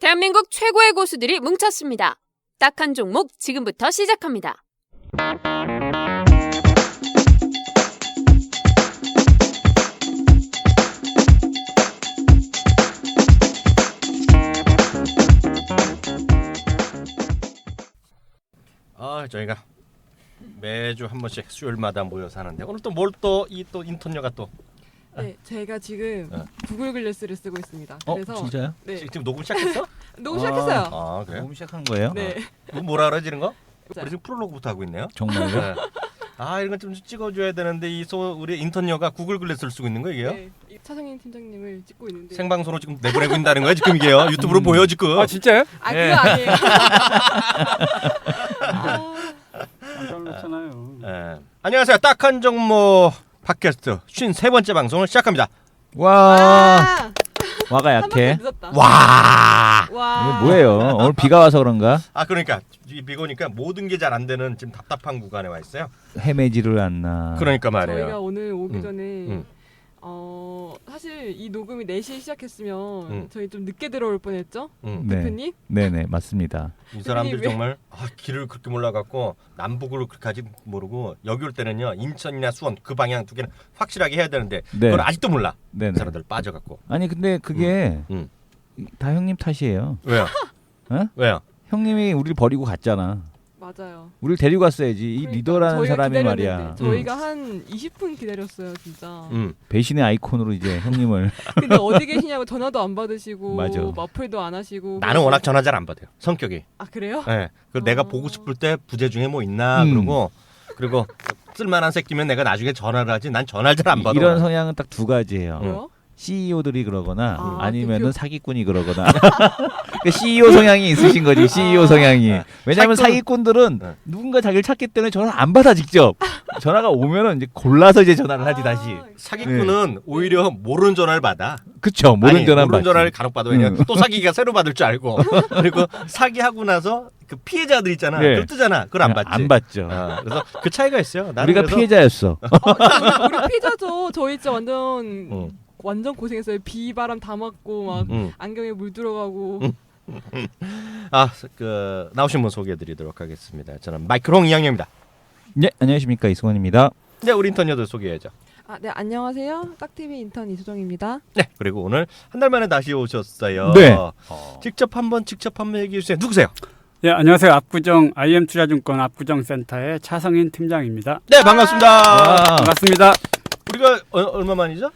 대한민국 최고의 고수들이 뭉쳤습니다. 딱 한 종목 지금부터 시작합니다. 저희가 매주 한 번씩 수요일마다 모여서 하는데 오늘 또 뭘 또 이 또 인턴녀가 또 네, 제가 지금 구글 글래스를 쓰고 있습니다. 그래서 진짜요? 네, 지금 녹음 시작했어? 너무 시작했어요. 아 그래요? 너무 시작한 거예요? 네, 이거 뭐라 그러지는 거? 자. 우리 지금 프롤로그부터 하고 있네요. 정말요? 네. 아 이런 건 좀 찍어줘야 되는데 우리 인턴녀가 구글 글래스를 쓰고 있는 거예요? 네, 이 차성인 팀장님을 찍고 있는데. 생방송으로 지금 내보내고 있다는 거예요 지금 이게요? 유튜브로 보여 지금? 아 진짜요? 아 네. 그거 아니에요. 깜짝 놀랐잖아요. 네. 안녕하세요. 딱한 종목 팟캐스트 53번째 방송을 시작합니다. 와, 와가 한 번도 약해. 늦었다. 와. 와. 이게 뭐예요? 오늘 비가 와서 그런가? 아 그러니까 이 비가 오니까 모든 게 잘 안 되는 지금 답답한 구간에 와 있어요. 헤매지를 않나. 그러니까 저희가 말이에요. 오늘 오기 음, 전에 음. 사실 이 녹음이 4시에 시작했으면 음. 저희 좀 늦게 들어올 뻔했죠, 네. 대표님? 네네, 맞습니다. 이 사람들이 왜? 정말 길을 그렇게 몰라갖고 남북을 그렇게까지 모르고 여기 올 때는요 인천이나 수원 그 방향 두 개는 확실하게 해야 되는데 네. 그걸 아직도 몰라. 이 네네. 사람들 빠져갖고. 아니 근데 그게 음. 다 형님 탓이에요. 왜요? 어? 왜요? 형님이 우리를 버리고 갔잖아. 맞아요. 우리를 데리고 갔어야지. 이 그러니까 리더라는 저희가 사람이 기다렸는데, 말이야. 저희가 한 20분 기다렸어요, 진짜. 배신의 아이콘으로 이제 형님을. 근데 어디 계시냐고 전화도 안 받으시고 맞아. 마플도 안 하시고. 나는 워낙 전화 잘 안 받아요. 성격이. 아 그래요? 네. 그 내가 보고 싶을 때 부재 중에 뭐 있나 그리고 쓸만한 새끼면 내가 나중에 전화를 하지. 난 전화를 잘 안 받아. 이런 성향은 딱 두 가지예요. 뭐요? CEO들이 그러거나 아, 아니면은 대표. 사기꾼이 그러거나. 그러니까 CEO 성향이 있으신 거지. CEO 성향이. 왜냐하면 사기꾼들은 네. 누군가 자기를 찾기 때문에 전화 안 받아 직접. 전화가 오면은 이제 골라서 이제 전화를 하지 다시. 사기꾼은 오히려 모르는 전화를 받아. 그쵸. 모르는 아니, 전화 모르는 전화를 간혹 받아. 왜냐면 또 사기가 새로 받을 줄 알고. 그리고 사기하고 나서 그 피해자들 있잖아. 네. 그걸 뜨잖아. 그걸 안 받지. 안 받죠. 그래서 그 차이가 있어요. 나는 우리가 그래서 피해자였어. 우리 피자죠. 저희 진짜 완전 고생했어요. 비바람 다 맞고 막 안경에 물 들어가고. 나오신 분 소개해드리도록 하겠습니다. 저는 마이크롱 이양입니다. 네, 안녕하십니까 이승원입니다. 네, 우리 인턴녀들 소개해야죠. 네 안녕하세요. 딱TV 인턴 이수정입니다. 네, 그리고 오늘 한 달 만에 다시 오셨어요. 네. 직접 한번 얘기해 주세요. 누구세요? 예, 안녕하세요. 압구정 IM투자증권 압구정센터의 차성인 팀장입니다. 네, 반갑습니다. 와. 반갑습니다. 우리가 얼마 만이죠?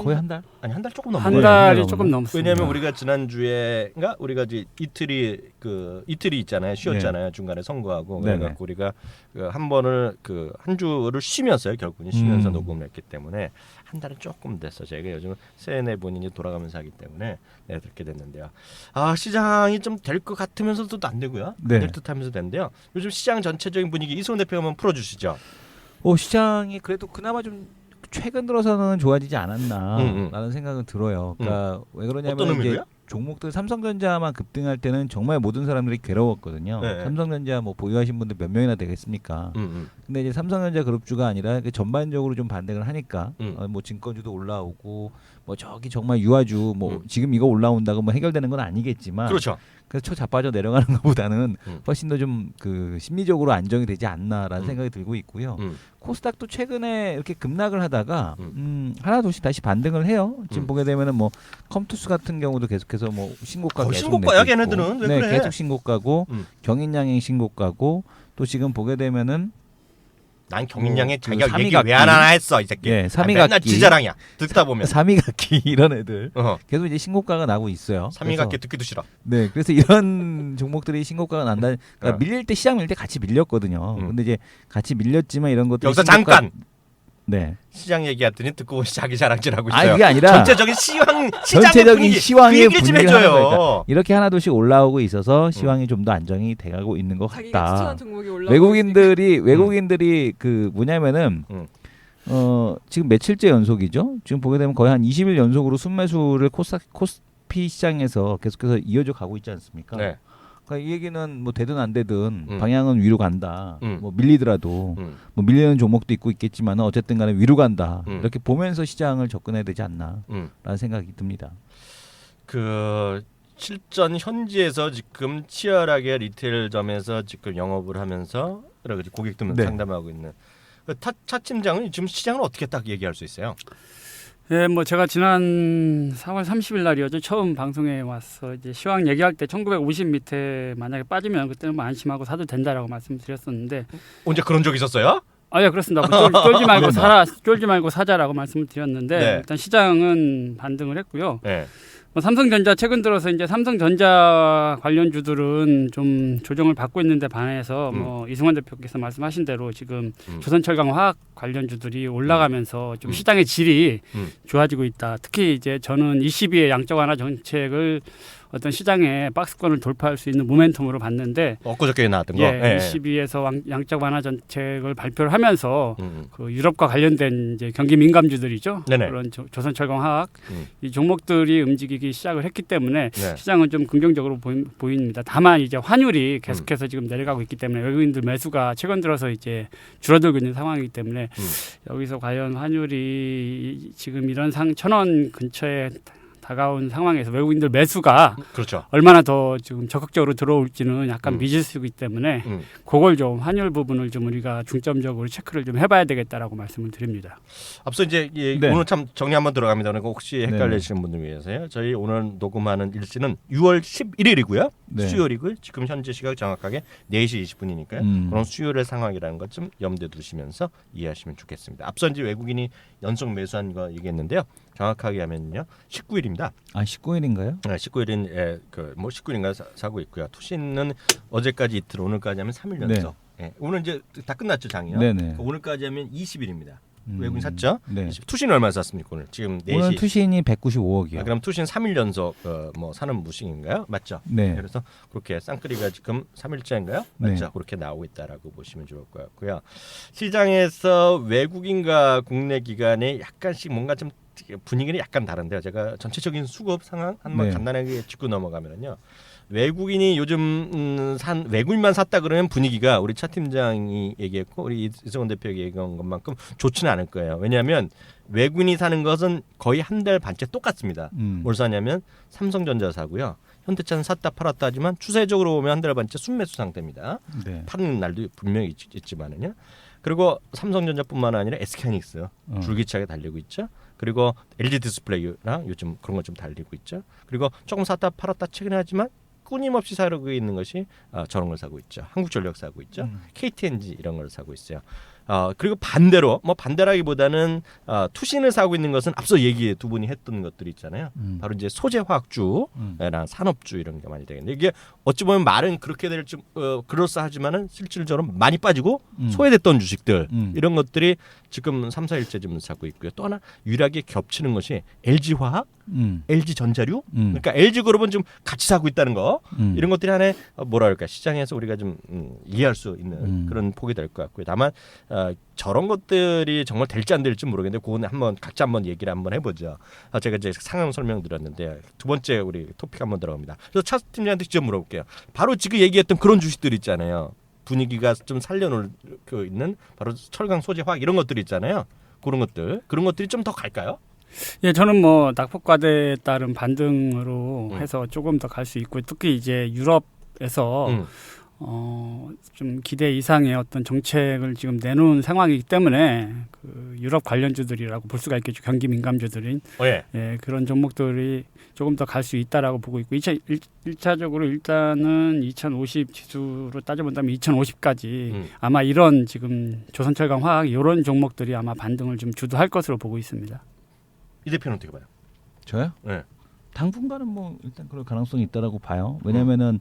거의 한 달? 아니 한 달 조금 한 넘었네. 달이 네, 조금 넘습니다. 왜냐하면 우리가 지난주에인가 우리가 이제 이틀이 있잖아요. 쉬었잖아요. 중간에 선거하고 네네. 그래갖고 우리가 한 번을 한 주를 쉬면서요. 결국은 쉬면서 녹음을 했기 때문에 한 달은 조금 됐어. 제가 요즘 세네 본인이 돌아가면서 하기 때문에 네, 그렇게 됐는데요. 시장이 좀 될 것 같으면서도 안 되고요. 네. 안 될 듯하면서 되는데요. 요즘 시장 전체적인 분위기 이승훈 대표 한번 풀어주시죠. 시장이 그래도 그나마 좀 최근 들어서는 좋아지지 않았나라는 생각은 들어요. 그러니까 왜 어떤 그러냐면 이제 의미로요? 종목들 삼성전자만 급등할 때는 정말 모든 사람들이 괴로웠거든요. 네. 삼성전자 뭐 보유하신 분들 몇 명이나 되겠습니까? 근데 이제 삼성전자 그룹주가 아니라 전반적으로 좀 반등을 하니까 뭐 증권주도 올라오고 뭐 저기 정말 유아주 뭐 지금 이거 올라온다고 뭐 해결되는 건 아니겠지만 그렇죠. 그래서 초자빠져 내려가는 것보다는 훨씬 더 좀 그 심리적으로 안정이 되지 않나라는 생각이 들고 있고요. 코스닥도 최근에 이렇게 급락을 하다가 하나 둘씩 다시 반등을 해요. 지금 보게 되면은 뭐 컴투스 같은 경우도 계속해서 뭐 신고가 거의 계속 신고가야, 내고 있고. 걔네들은. 왜 네, 그래? 계속 신고가고 경인양행 신고가고 또 지금 보게 되면은 난 경인양의 그 자격 얘기 삼위각기. 왜 안 하나 했어 이 새끼. 예, 맨날 삼위각기. 지자랑이야. 듣다 보면. 삼위각기 이런 애들 어. 계속 이제 신고가가 나고 있어요. 삼위각기 그래서 듣기도 싫어. 네, 그래서 이런 종목들이 신고가가 난다. 그러니까 밀릴 때 시장 밀릴 때 같이 밀렸거든요. 근데 이제 같이 밀렸지만 이런 것들 여기서 잠깐 네. 시장 얘기했더니 듣고 보시 자기 자랑질하고 있어요. 아니 그게 아니라 전체적인 시장의 전체적인 분위기, 시황의 그 얘기를 좀 분위기를 하는 해줘요. 거니까 이렇게 하나둘씩 올라오고 있어서 시황이 좀 더 안정이 돼가고 있는 것 자기가 같다. 추천한 종목이 올라오고 외국인들이 그 뭐냐면은 지금 며칠째 연속이죠. 지금 보게 되면 거의 한 20일 연속으로 순매수를 코스피 시장에서 계속해서 이어져 가고 있지 않습니까? 네. 그러니까 이 얘기는 뭐 되든 안 되든 방향은 위로 간다. 음. 뭐 밀리더라도 뭐 밀리는 종목도 있고 있겠지만 어쨌든 간에 위로 간다. 이렇게 보면서 시장을 접근해야 되지 않나라는 생각이 듭니다. 그 실전 현지에서 지금 치열하게 리테일점에서 지금 영업을 하면서 여러 가지 고객들 네. 상담하고 있는 차 팀장은 지금 시장을 어떻게 딱 얘기할 수 있어요? 예, 뭐 제가 지난 4월 30일 날이었죠. 처음 방송에 와서 이제 시황 얘기할 때 1950 밑에 만약에 빠지면 그때는 뭐 안심하고 사도 된다라고 말씀드렸었는데 언제 그런 적 있었어요? 예, 그렇습니다. 뭐 쫄지 말고 사자라고 말씀을 드렸는데 네. 일단 시장은 반등을 했고요. 네. 뭐 삼성전자 최근 들어서 이제 삼성전자 관련주들은 좀 조정을 받고 있는데 반해서 뭐 이승환 대표께서 말씀하신 대로 지금 조선철강 화학 관련주들이 올라가면서 좀 시장의 질이 좋아지고 있다. 특히 이제 저는 22의 양적 완화 정책을 어떤 시장의 박스권을 돌파할 수 있는 모멘텀으로 봤는데 엊그저께 나왔던 거. 예, 22에서 양적 완화 정책을 발표를 하면서 그 유럽과 관련된 이제 경기 민감주들이죠. 네네. 그런 조선철강 화학 이 종목들이 움직이기 시작을 했기 때문에 네. 시장은 좀 긍정적으로 보입니다. 다만 이제 환율이 계속해서 지금 내려가고 있기 때문에 외국인들 매수가 최근 들어서 이제 줄어들고 있는 상황이기 때문에 여기서 과연 환율이 지금 이런 1,000원 근처에 다가온 상황에서 외국인들 매수가 그렇죠. 얼마나 더 지금 적극적으로 들어올지는 약간 미지수이기 때문에 그걸 좀 환율 부분을 좀 우리가 중점적으로 체크를 좀 해봐야 되겠다라고 말씀을 드립니다. 앞서 이제 네. 오늘 참 정리 한번 들어갑니다. 그러니까 혹시 헷갈리시는 분들 위해서요. 저희 오늘 녹음하는 일시는 6월 11일이고요. 네. 수요일이고요. 지금 현재 시각 정확하게 4시 20분이니까요. 그런 수요일의 상황이라는 것 좀 염두에 두시면서 이해하시면 좋겠습니다. 앞서 이제 외국인이 연속 매수한 거 얘기했는데요. 정확하게 하면요. 19일입니다. 아 19일인가요? 네, 19일인 뭐 19일인가 사고 있고요. 투신은 어제까지 이틀, 오늘까지 하면 3일 연속. 네. 오늘 이제 다 끝났죠, 장이요. 네네. 오늘까지 하면 20일입니다. 외국인 샀죠? 네. 투신 얼마 샀습니까 오늘? 지금 4시. 오늘 투신이 195억이요. 그럼 투신 3일 연속 뭐 사는 무식인가요? 맞죠? 네. 그래서 그렇게 쌍끌이가 지금 3일째인가요? 네. 맞죠? 그렇게 나오고 있다라고 보시면 좋을 것 같고요. 시장에서 외국인과 국내 기관의 약간씩 뭔가 좀 분위기는 약간 다른데요. 제가 전체적인 수급 상황 한번 네. 간단하게 짚고 넘어가면요. 외국인이 요즘 외국인만 샀다 그러면 분위기가 우리 차 팀장이 얘기했고 우리 이승원 대표가 얘기한 것만큼 좋지는 않을 거예요. 왜냐하면 외국인이 사는 것은 거의 한 달 반째 똑같습니다. 뭘 사냐면 삼성전자 사고요. 현대차는 샀다 팔았다 하지만 추세적으로 보면 한 달 반째 순매수 상태입니다. 네. 파는 날도 분명히 있지만은요. 그리고 삼성전자뿐만 아니라 SK하이닉스 줄기차게 달리고 있죠. 그리고 LG 디스플레이랑 요즘 그런 거 좀 달리고 있죠. 그리고 조금 샀다 팔았다 최근에 하지만 끊임없이 사고 있는 것이 저런 걸 사고 있죠. 한국전력 사고 있죠. KTNG 이런 걸 사고 있어요. 그리고 반대로 뭐 반대라기보다는 투신을 사고 있는 것은 앞서 얘기 두 분이 했던 것들이 있잖아요. 바로 이제 소재화학주랑 산업주 이런 게 많이 되겠는데 이게 어찌 보면 말은 그렇게 될 좀 그럴싸하지만은 실질적으로 많이 빠지고 소외됐던 주식들 이런 것들이 지금 3, 4일째 좀 사고 있고요. 또 하나 유일하게 겹치는 것이 LG화학, LG전자류 그러니까 LG그룹은 좀 같이 사고 있다는 거 이런 것들이 하나의 뭐랄까 시장에서 우리가 좀 이해할 수 있는 그런 폭이 될 것 같고요. 다만 저런 것들이 정말 될지 안 될지 모르겠는데 그거는 한번 각자 한번 얘기를 한번 해보죠. 제가 이제 상황 설명드렸는데 두 번째 우리 토픽 한번 들어갑니다. 그래서 차 팀장한테 직접 물어볼게요. 바로 지금 얘기했던 그런 주식들 있잖아요. 분위기가 좀 살려놓을 있는 바로 철강 소재 화학 이런 것들 있잖아요. 그런 것들이 좀 더 갈까요? 예, 저는 뭐 낙폭과대에 따른 반등으로 해서 조금 더 갈 수 있고 특히 이제 유럽에서 좀 기대 이상의 어떤 정책을 지금 내놓은 상황이기 때문에 그 유럽 관련주들이라고 볼 수가 있겠죠. 경기 민감주들인 예, 그런 종목들이 조금 더 갈 수 있다라고 보고 있고 1차적으로 일단은 2050 지수로 따져본다면 2050까지 아마 이런 지금 조선철강 화학 이런 종목들이 아마 반등을 좀 주도할 것으로 보고 있습니다. 이 대표는 어떻게 봐요? 저요? 네. 당분간은 뭐 일단 그럴 가능성이 있다라고 봐요. 왜냐면은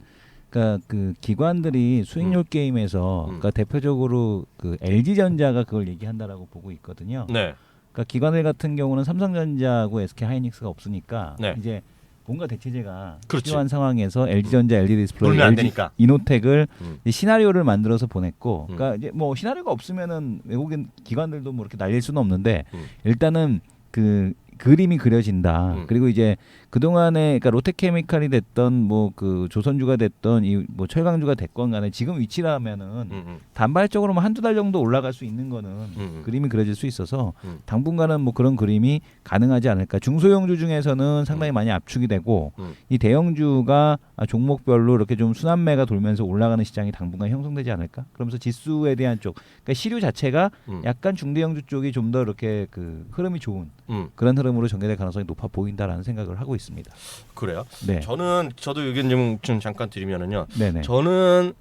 그러니까 그 기관들이 수익률 게임에서 그러니까 대표적으로 그 LG전자가 그걸 얘기한다라고 보고 있거든요. 네. 그러니까 기관들 같은 경우는 삼성전자하고 SK하이닉스가 없으니까 네. 이제 뭔가 대체제가 그렇지. 필요한 상황에서 LG전자, LG디스플레이, 놀면 안 LG 되니까. 이노텍을 시나리오를 만들어서 보냈고, 그러니까 이제 뭐 시나리오가 없으면은 외국인 기관들도 뭐 이렇게 날릴 수는 없는데 일단은 그 그림이 그려진다. 그리고 이제 그동안에 그러니까 롯데케미칼이 됐던 뭐 그 조선주가 됐던 이 뭐 철강주가 됐건 간에 지금 위치라면은 단발적으로 뭐 한두 달 정도 올라갈 수 있는 거는 그림이 그려질 수 있어서 당분간은 뭐 그런 그림이 가능하지 않을까. 중소형주 중에서는 상당히 많이 압축이 되고 이 대형주가 종목별로 이렇게 좀 순환매가 돌면서 올라가는 시장이 당분간 형성되지 않을까. 그러면서 지수에 대한 쪽, 그러니까 시류 자체가 약간 중대형주 쪽이 좀 더 이렇게 그 흐름이 좋은 그런 흐름으로 전개될 가능성이 높아 보인다라는 생각을 하고 있습니다. 그래요? 네. 저도 의견 좀 잠깐 드리면은요. 네네. 저는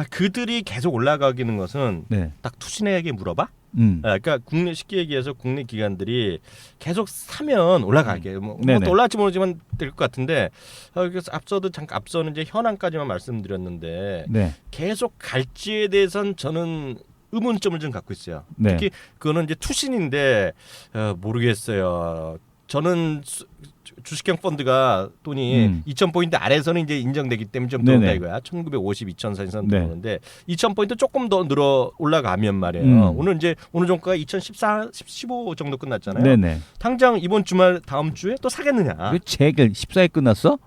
그들이 계속 올라가기는 것은 네. 딱 투신에게 물어봐. 그러니까 쉽게 얘기해서 국내 기관들이 계속 사면 올라가게 뭐 또 올라갈지 모르지만 될 것 같은데 그래서 앞서는 이제 현황까지만 말씀드렸는데 네. 계속 갈지에 대해서는 저는 의문점을 좀 갖고 있어요. 네. 특히 그거는 이제 투신인데 모르겠어요. 저는 주식형 펀드가 돈이 2,000포인트 아래에서는 이제 인정되기 때문에 좀 들어온다 이거야. 1950, 2000 사이에서는 들어오는데 2,000포인트 조금 더 늘어 올라가면 말이에요. 오늘 종가가 2014, 15 정도 끝났잖아요. 네네. 당장 이번 주말 다음 주에 또 사겠느냐? 제액을 14에 끝났어?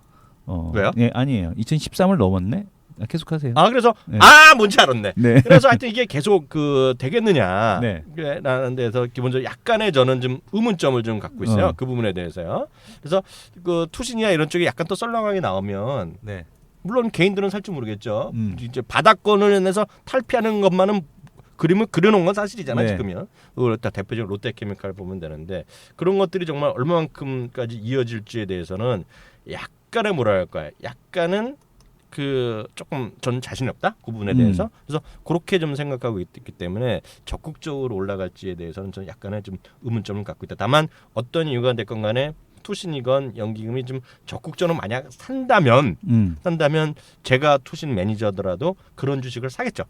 왜요? 네, 아니에요. 2013을 넘었네. 계속하세요. 그래서 네. 뭔지 알았네. 네. 그래서 하여튼 이게 계속 되겠느냐? 네. 라는 데서 기본적으로 약간의 저는 좀 의문점을 좀 갖고 있어요. 그 부분에 대해서요. 그래서 그 투신이나 이런 쪽이 약간 또 썰렁하게 나오면 네. 물론 개인들은 살지 모르겠죠. 이제 바닥권을 내서 탈피하는 것만은 그림을 그려놓은 건 사실이잖아요. 네. 지금요. 그걸 다 대표적으로 롯데케미칼 보면 되는데 그런 것들이 정말 얼마만큼까지 이어질지에 대해서는 약간의 뭐랄까요? 약간은 조금 전 자신이 없다 그 부분에 대해서. 그래서 그렇게 좀 생각하고 있기 때문에 적극적으로 올라갈지에 대해서는 저는 약간의 좀 의문점을 갖고 있다. 다만 어떤 이유가 됐건 간에 투신이건 연기금이 좀 적극적으로 만약 산다면 제가 투신 매니저더라도 그런 주식을 사겠죠.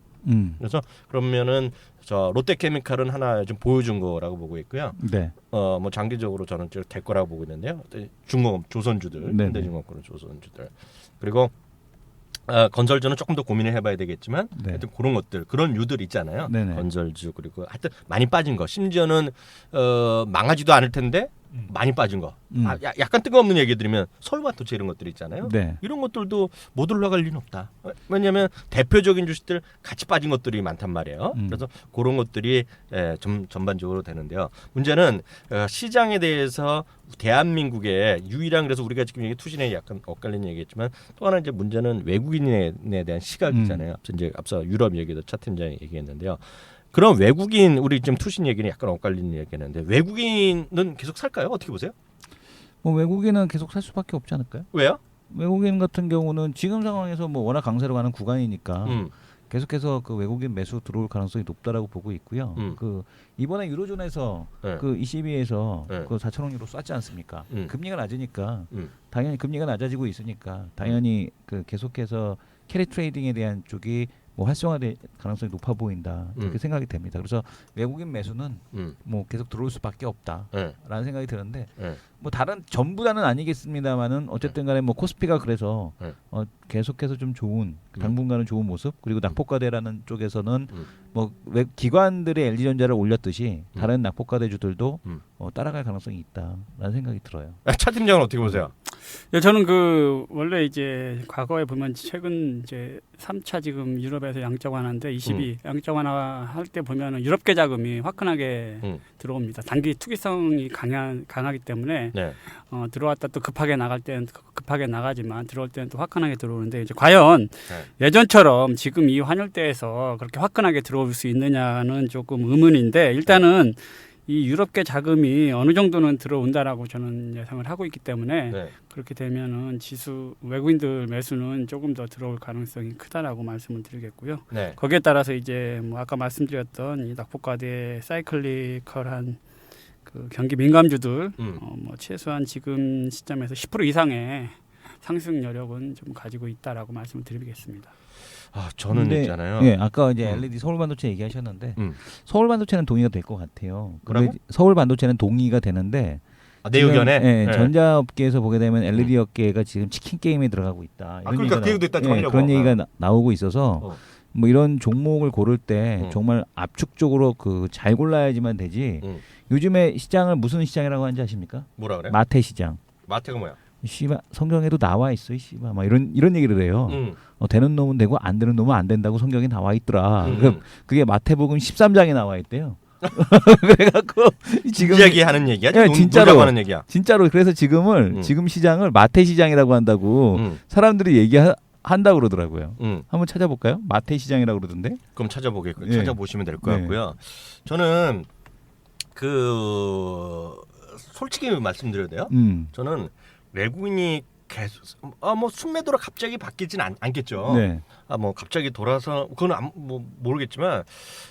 그래서 그러면은 저 롯데케미칼은 하나 좀 보여준 거라고 보고 있고요. 네. 뭐 장기적으로 저는 될 거라고 보고 있는데요. 중공업 조선주들, 현대중공업그런 조선주들 그리고 건설주는 조금 더 고민을 해봐야 되겠지만 하여튼 그런 것들 그런 유들 있잖아요. 네네. 건설주 그리고 하여튼 많이 빠진 거 심지어는 망하지도 않을 텐데 많이 빠진 거. 약간 뜬금없는 얘기 드리면 서울반도체 이런 것들 있잖아요. 네. 이런 것들도 못 올라갈 리는 없다. 왜냐하면 대표적인 주식들 같이 빠진 것들이 많단 말이에요. 그래서 그런 것들이 좀 전반적으로 되는데요. 문제는 시장에 대해서 대한민국의 유일한 그래서 우리가 지금 얘기 투신에 약간 엇갈리는 얘기했지만 또 하나 이제 문제는 외국인에 대한 시각이잖아요. 앞서 유럽 얘기도 차 팀장이 얘기했는데요. 그럼 외국인 우리 지금 투신 얘기는 약간 엇갈리는 얘기했는데 외국인은 계속 살까요? 어떻게 보세요? 뭐 외국인은 계속 살 수밖에 없지 않을까요? 왜요? 외국인 같은 경우는 지금 상황에서 뭐 워낙 강세로 가는 구간이니까 계속해서 그 외국인 매수 들어올 가능성이 높다라고 보고 있고요. 그 이번에 유로존에서 그 ECB에서 그 4,000억 유로 쐈지 않습니까? 금리가 낮으니까 당연히 금리가 낮아지고 있으니까 당연히 그 계속해서 캐리 트레이딩에 대한 쪽이 뭐 활성화될 가능성이 높아 보인다 이렇게 생각이 됩니다. 그래서 외국인 매수는 뭐 계속 들어올 수밖에 없다라는 생각이 드는데 뭐 다른 전부 다는 아니겠습니다만은 어쨌든간에 뭐 코스피가 그래서 계속해서 좀 좋은 당분간은 좋은 모습 그리고 낙폭과대라는 쪽에서는 뭐 기관들의 LG전자를 올렸듯이 다른 낙폭과대주들도 따라갈 가능성이 있다라는 생각이 들어요. 차 팀장은 어떻게 보세요? 저는 원래 이제 과거에 보면 최근 이제 3차 지금 유럽에서 양적 완화인데 22 양적 완화 할 때 보면은 유럽계 자금이 화끈하게 들어옵니다. 단기 투기성이 강하기 때문에 들어왔다 또 급하게 나갈 때는 급하게 나가지만 들어올 때는 또 화끈하게 들어오는데 이제 과연 예전처럼 지금 이 환율대에서 그렇게 화끈하게 들어올 수 있느냐는 조금 의문인데 일단은 이 유럽계 자금이 어느 정도는 들어온다라고 저는 예상을 하고 있기 때문에 그렇게 되면은 지수 외국인들 매수는 조금 더 들어올 가능성이 크다라고 말씀을 드리겠고요. 거기에 따라서 이제 뭐 아까 말씀드렸던 이 낙폭과대 사이클리컬한 그 경기 민감주들 뭐 최소한 지금 시점에서 10% 이상의 상승 여력은 좀 가지고 있다라고 말씀을 드리겠습니다. 저는 있잖아요. 예, 아까 이제 LED 서울반도체 얘기하셨는데 서울반도체는 동의가 될 것 같아요. 뭐라고? 서울반도체는 동의가 되는데 내 의견에 전자업계에서 보게 되면 LED 업계가 지금 치킨 게임에 들어가고 있다. 이런 그러니까 그 얘기도 있다. 그런 얘기가 나오고 있어서 뭐 이런 종목을 고를 때 정말 압축적으로 그 잘 골라야지만 되지. 요즘에 시장을 무슨 시장이라고 하는지 아십니까? 뭐라 그래? 마태 시장. 마태가 뭐야? 씨발 성경에도 나와 있어 이 씨발 막 이런 얘기를 해요. 되는 놈은 되고 안 되는 놈은 안 된다고 성경에 나와 있더라. 그게 마태복음 13장에 나와 있대요. 그래갖고 지금 이야기하는 얘기야? 네, 진짜로 하는 얘기야. 진짜로 그래서 지금 시장을 마태 시장이라고 한다고 사람들이 얘기한다고 그러더라고요. 한번 찾아볼까요? 마태 시장이라고 그러던데. 그럼 찾아보겠고요. 네. 찾아보시면 될 것 네. 같고요. 저는 솔직히 말씀드려도 돼요. 저는 외국인이 계속 뭐 순매도로 갑자기 바뀌진 않겠죠. 네. 뭐 갑자기 돌아서 그건 뭐 모르겠지만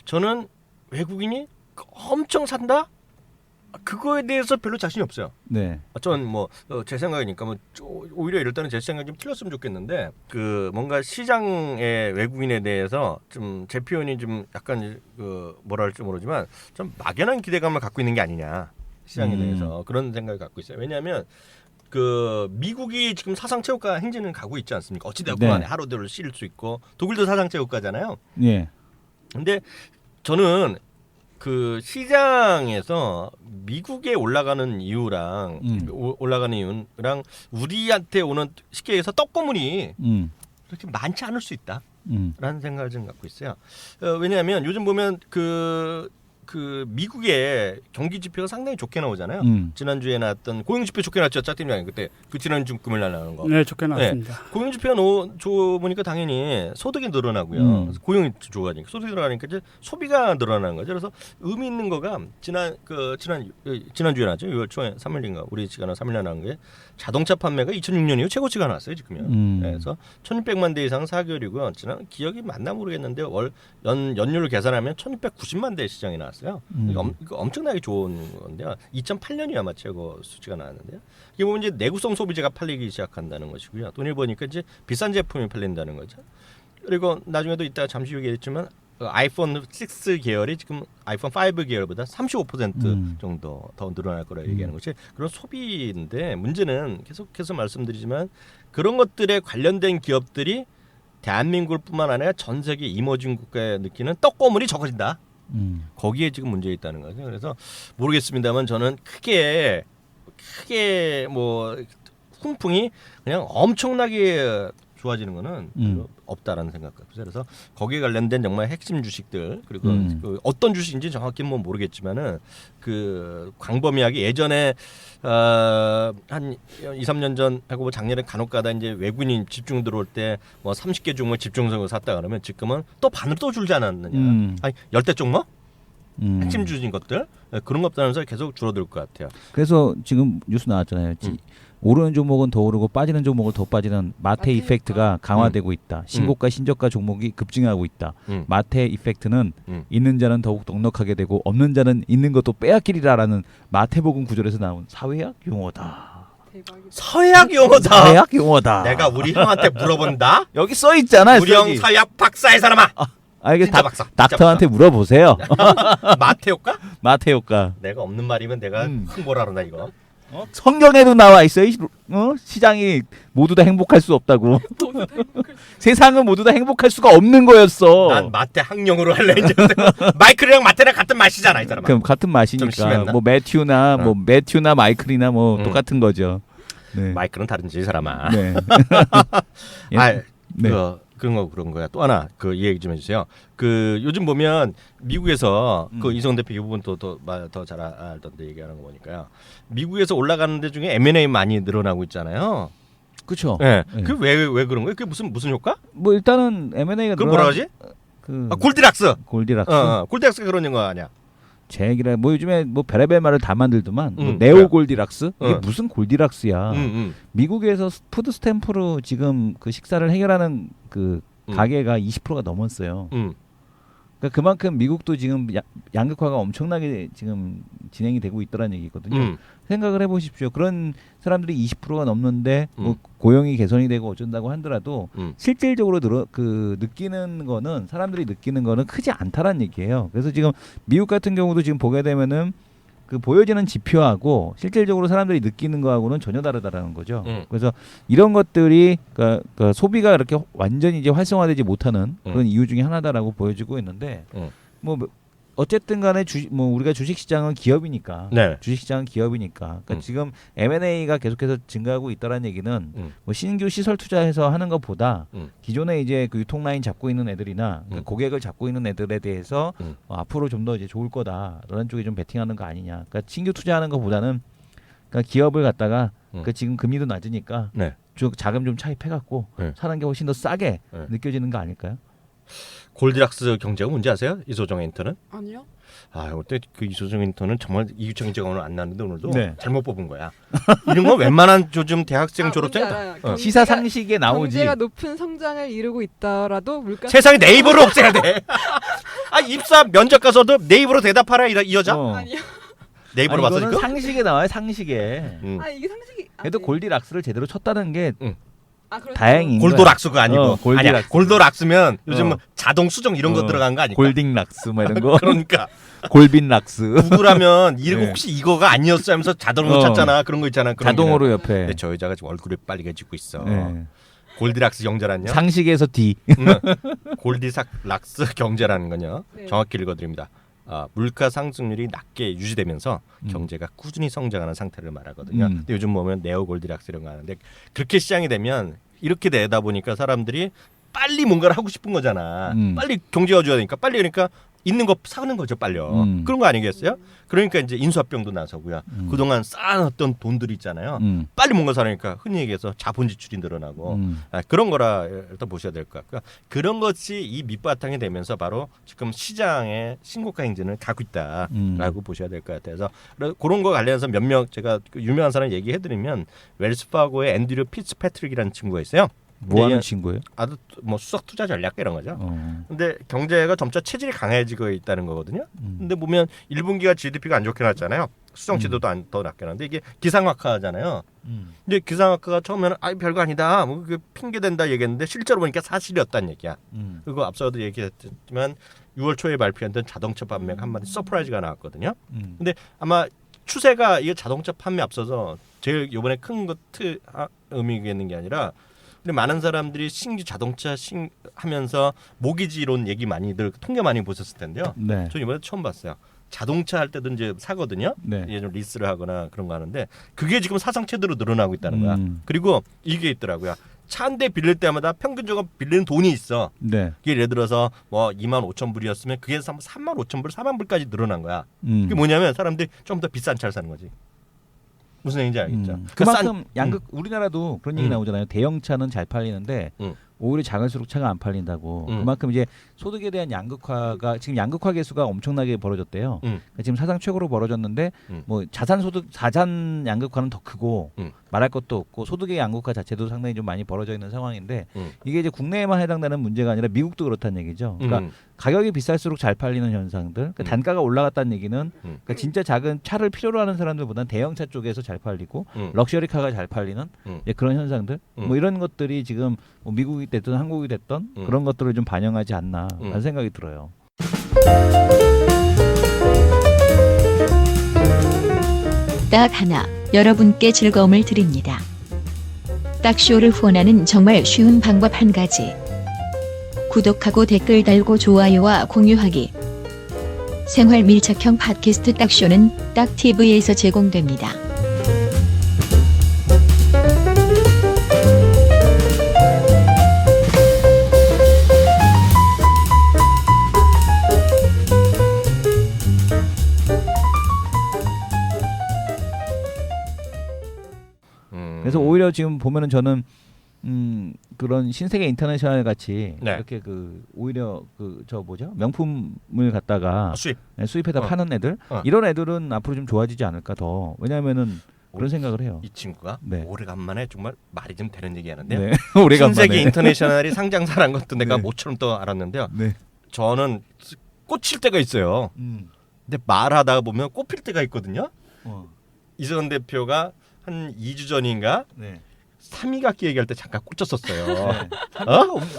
저는 외국인이 엄청 산다? 그거에 대해서 별로 자신이 없어요. 네. 전 뭐 제 생각이니까 뭐 오히려 이럴 때는 제 생각이 좀 틀렸으면 좋겠는데 그 뭔가 시장의 외국인에 대해서 좀 제 표현이 좀 약간 그 뭐라 할지 모르지만 좀 막연한 기대감을 갖고 있는 게 아니냐 시장에 대해서 그런 생각을 갖고 있어요. 왜냐하면 그 미국이 지금 사상체육과 행진을 가고 있지 않습니까? 어찌되었건 간에 하루대로 실을 수 있고 독일도 사상체육과잖아요. 예. 근데 저는 그 시장에서 미국에 올라가는 이유랑 올라가는 이유랑 우리한테 오는 쉽게 얘기해서 떡고물이 그렇게 많지 않을 수 있다라는 생각을 좀 갖고 있어요. 왜냐하면 요즘 보면 그 미국의 경기 지표가 상당히 좋게 나오잖아요. 지난주에 나왔던 고용 지표 좋게 나왔죠. 짜증나게 그때 그 지난주 금요일 날 나오는 거. 네, 좋게 나왔습니다. 네. 고용 지표가 좋으니까 당연히 소득이 늘어나고요. 고용이 좋아지니까 소득이 늘어나니까 이제 소비가 늘어나는 거죠. 그래서 의미 있는 거가 지난주에 나왔죠. 6월 초에 3일인가 우리 시간은 3일 날 나온 게 자동차 판매가 2006년 이후 최고치가 나왔어요. 지금요. 그래서 1,600만 대 이상 4개월이고요. 지난 기억이 맞나 모르겠는데 연율을 계산하면 1,690만 대 시장이 나왔어요. 이거 엄청나게 좋은 건데요. 2008년이 아마 최고 수치가 나왔는데요. 이게 보면 이제 내구성 소비재가 팔리기 시작한다는 것이고요. 돈을 버니까 이제 비싼 제품이 팔린다는 거죠. 그리고 나중에도 이따가 잠시 후에 얘기했지만 아이폰 6 계열이 지금 아이폰 5 계열보다 35% 정도 더 늘어날 거라 얘기하는 것이 그런 소비인데 문제는 계속해서 말씀드리지만 그런 것들에 관련된 기업들이 대한민국뿐만 아니라 전 세계 이머징 국가에 느끼는 떡고물이 적어진다. 거기에 지금 문제 있다는 거죠. 그래서 모르겠습니다만 저는 크게 뭐 훈풍이 그냥 엄청나게 좋아지는 거는 별로 없다라는 생각 같아요. 그래서 거기에 관련된 정말 핵심 주식들 그리고 그 어떤 주식인지 정확히 뭐 모르겠지만은 그 광범위하게 예전에 한 2, 3년 전 하고 뭐 작년에 간혹가다 이제 외국인 집중 들어올 때 뭐 30개 종목 집중적으로 샀다 그러면 지금은 또 반으로 또 줄지 않았느냐. 아니 10대 종목? 핵심 주식인 것들 그런 것들 하면서 계속 줄어들 것 같아요. 그래서 지금 뉴스 나왔잖아요. 오르는 종목은 더 오르고 빠지는 종목은 더 빠지는 마태 이펙트가 강화되고 있다. 신고가 신저가 종목이 급증하고 있다. 마태 이펙트는 있는 자는 더욱 넉넉하게 되고 없는 자는 있는 것도 빼앗기리라라는 마태복음 구절에서 나온 사회학 용어다. 대박이다. 서약 용어다. 사회학 용어다. 내가 우리 형한테 물어본다. 여기 써 있잖아요. 우리 형 서약 박사의 사람아. 이게 진짜 박사. 닥터한테 물어보세요. 마태효과? 마태효과. 내가 없는 말이면 내가 홍보를 하나 이거. 성경에도 나와 있어요. 시장이 모두 다 행복할 수 없다고. 세상은 모두 다 행복할 수가 없는 거였어. 난 마태 학령으로 할래 이제. 마이클이랑 마태랑 같은 맛이잖아 이 사람아. 그럼 같은 맛이니까 뭐 매튜나 마이클이나 뭐 똑같은 거죠. 네. 마이클은 다른지 이 사람아. 네. 네. 그런 거야. 또 하나 그 얘기 좀 해주세요. 그 요즘 보면 미국에서 그 이성 대표 이 부분 더 잘 알던데 얘기하는 거 보니까요. 미국에서 올라가는 데 중에 M&A 많이 늘어나고 있잖아요. 그렇죠. 네. 그 왜 그런 거예요? 그게 무슨 효과? 뭐 일단은 M&A가 그 뭐라 하지? 골디락스. 골디락스가 그런 거 아니야? 제 얘기를 뭐 요즘에 뭐 별의별 말을 다 만들더만 뭐 네오 골디락스 이게 무슨 골디락스야. 미국에서 푸드 스탬프로 지금 그 식사를 해결하는 그 가게가 20%가 넘었어요. 그러니까 그만큼 미국도 지금 양극화가 엄청나게 지금 진행이 되고 있더라는 얘기거든요. 생각을 해보십시오. 그런 사람들이 20%가 넘는데 뭐 고용이 개선이 되고 어쩐다고 하더라도 실질적으로 느끼는 거는 사람들이 느끼는 거는 크지 않다라는 얘기예요. 그래서 지금 미국 같은 경우도 지금 보게 되면은 그 보여지는 지표하고 실질적으로 사람들이 느끼는 거하고는 전혀 다르다라는 거죠. 그래서 이런 것들이 그러니까 소비가 이렇게 완전히 이제 활성화되지 못하는 그런 이유 중에 하나다라고 보여지고 있는데 뭐 어쨌든 간에 뭐 우리가 주식 시장은 기업이니까 네. 주식 시장은 기업이니까 그러니까 지금 M&A가 계속해서 증가하고 있다라는 얘기는 뭐 신규 시설 투자해서 하는 것보다 기존에 이제 그 유통 라인 잡고 있는 애들이나 그 고객을 잡고 있는 애들에 대해서 앞으로 좀 더 이제 좋을 거다라는 쪽에 좀 베팅하는 거 아니냐. 그러니까 신규 투자하는 것보다는 그러니까 기업을 갖다가 그 지금 금리도 낮으니까 네. 자금 좀 차입해갖고 네. 사는 게 훨씬 더 싸게 네. 느껴지는 거 아닐까요? 골디락스 경제가 뭔지 아세요? 이소정 에디터는? 아니요. 아, 그때 그 이소정 에디터는 정말 이규창 기자가 오늘 안 나왔는데 오늘도 네. 잘못 뽑은 거야. 이런 거 웬만한 요즘 대학생 졸업생이 다 시사 상식에 나오지. 경제가 높은 성장을 이루고 있다라도 물가 세상에 네이버를 없애야 돼. 아, 입사 면접 가서도 네이버로 대답하라 이 여자? 아니요. 네이버로 아니, 봤어 이거는 이거? 상식에 나와요. 상식에. 아 이게 상식이. 그래도 골디락스를 제대로 쳤다는 게 그렇죠. 다행인 거야. 골도락스가 아니고 골디락스. 아니야. 골도락스면 요즘 자동 수정 이런 거 들어간 거 아닐까? 골딩락스 뭐 이런 거. 그러니까 골빈락스. 구글하면 이거 네. 혹시 이거가 아니었어 하면서 자동으로 찾잖아. 그런 거 있잖아. 그런 자동으로 기능. 옆에. 근데 저 여자가 지금 얼굴이 빨개지고 있어. 네. 골디락스 경제란요? 상식에서 D. 골디락스 경제라는 건요. 네. 정확히 읽어드립니다. 물가 상승률이 낮게 유지되면서 경제가 꾸준히 성장하는 상태를 말하거든요. 근데 요즘 보면 네오 골디락스 이런 거 하는데 그렇게 시장이 되면 이렇게 되다 보니까 사람들이 빨리 뭔가를 하고 싶은 거잖아. 빨리 경제가 좋아야 되니까 빨리 그러니까 있는 거 사는 거죠, 빨리요. 그런 거 아니겠어요? 그러니까 이제 인수합병도 나서고요. 그동안 쌓아놨던 돈들이 있잖아요. 빨리 뭔가 사려니까 흔히 얘기해서 자본 지출이 늘어나고 그런 거라 일단 보셔야 될 것 같고요. 그런 것이 이 밑바탕이 되면서 바로 지금 시장의 신고가 행진을 가고 있다라고 보셔야 될 것 같아서 그런 거 관련해서 몇몇 제가 유명한 사람 얘기해드리면 웰스파고의 앤드류 피츠패트릭이라는 친구가 있어요. 뭐 하는 친구예요? 아주 뭐 수석 투자 전략 이런 거죠. 근데 경제가 점차 체질이 강해지고 있다는 거거든요. 근데 보면 1분기가 GDP가 안 좋게 났잖아요. 수정 지도도 더 낮게 났는데 이게 기상악화잖아요. 근데 기상악화가 처음에는 별거 아니다. 뭐 그 핑계 된다 얘기했는데 실제로 보니까 사실이었다는 얘기야. 그리고 앞서도 얘기했지만 6월 초에 발표했던 자동차 판매가 한마디 서프라이즈가 나왔거든요. 근데 아마 추세가 이게 자동차 판매 앞서서 제일 이번에 큰 의미가 있는 게 아니라 근데 많은 사람들이 신규 자동차 하면서 모기지론 얘기 많이들 통계 많이 보셨을 텐데요. 네. 저 이번에 처음 봤어요. 자동차 할 때도 이제 사거든요. 네. 이제 좀 리스를 하거나 그런 거 하는데 그게 지금 사상 최대로 늘어나고 있다는 거야. 그리고 이게 있더라고요. 차 한 대 빌릴 때마다 평균적으로 빌리는 돈이 있어. 네. 그게 예를 들어서 뭐 25,000불이었으면 그게 35,000불, 40,000불까지 늘어난 거야. 그게 뭐냐면 사람들이 좀 더 비싼 차를 사는 거지. 무슨 얘기인지 알겠죠? 그만큼 우리나라도 그런 얘기 나오잖아요. 대형차는 잘 팔리는데 오히려 작을수록 차가 안 팔린다고. 그만큼 이제 소득에 대한 양극화가 지금 양극화 계수가 엄청나게 벌어졌대요. 그러니까 지금 사상 최고로 벌어졌는데 뭐 자산 양극화는 더 크고 말할 것도 없고 소득의 양극화 자체도 상당히 좀 많이 벌어져 있는 상황인데 이게 이제 국내에만 해당되는 문제가 아니라 미국도 그렇다는 얘기죠. 그러니까 가격이 비쌀수록 잘 팔리는 현상들. 그러니까 단가가 올라갔다는 얘기는 그러니까 진짜 작은 차를 필요로 하는 사람들보다는 대형차 쪽에서 잘 팔리고 럭셔리카가 잘 팔리는 그런 현상들. 뭐 이런 것들이 지금 뭐 미국이 됐든 한국이 됐든 그런 것들을 좀 반영하지 않나라는 생각이 들어요. 딱 하나 여러분께 즐거움을 드립니다. 딱쇼를 후원하는 정말 쉬운 방법 한 가지. 구독하고 댓글 달고 좋아요와 공유하기. 생활 밀착형 팟캐스트 딱쇼는 딱TV에서 제공됩니다. 그래서 오히려 지금 보면은 저는 그런 신세계 인터내셔널 같이 이렇게 오히려 저 뭐죠 명품을 갖다가 수입해다 파는 애들 이런 애들은 앞으로 좀 좋아지지 않을까 더. 왜냐하면은 그런 생각을 해요. 이 친구가 오래간만에 정말 말이 좀 되는 얘기하는데요. 네. 오래간만에. 신세계 인터내셔널이 상장사란 것도 내가 모처럼 또 알았는데요. 네. 저는 꽂힐 때가 있어요. 근데 말하다 보면 꼽힐 때가 있거든요. 이승원 대표가 한 2주 전인가 3위각기 얘기할 때 잠깐 꽂혔었어요. 네.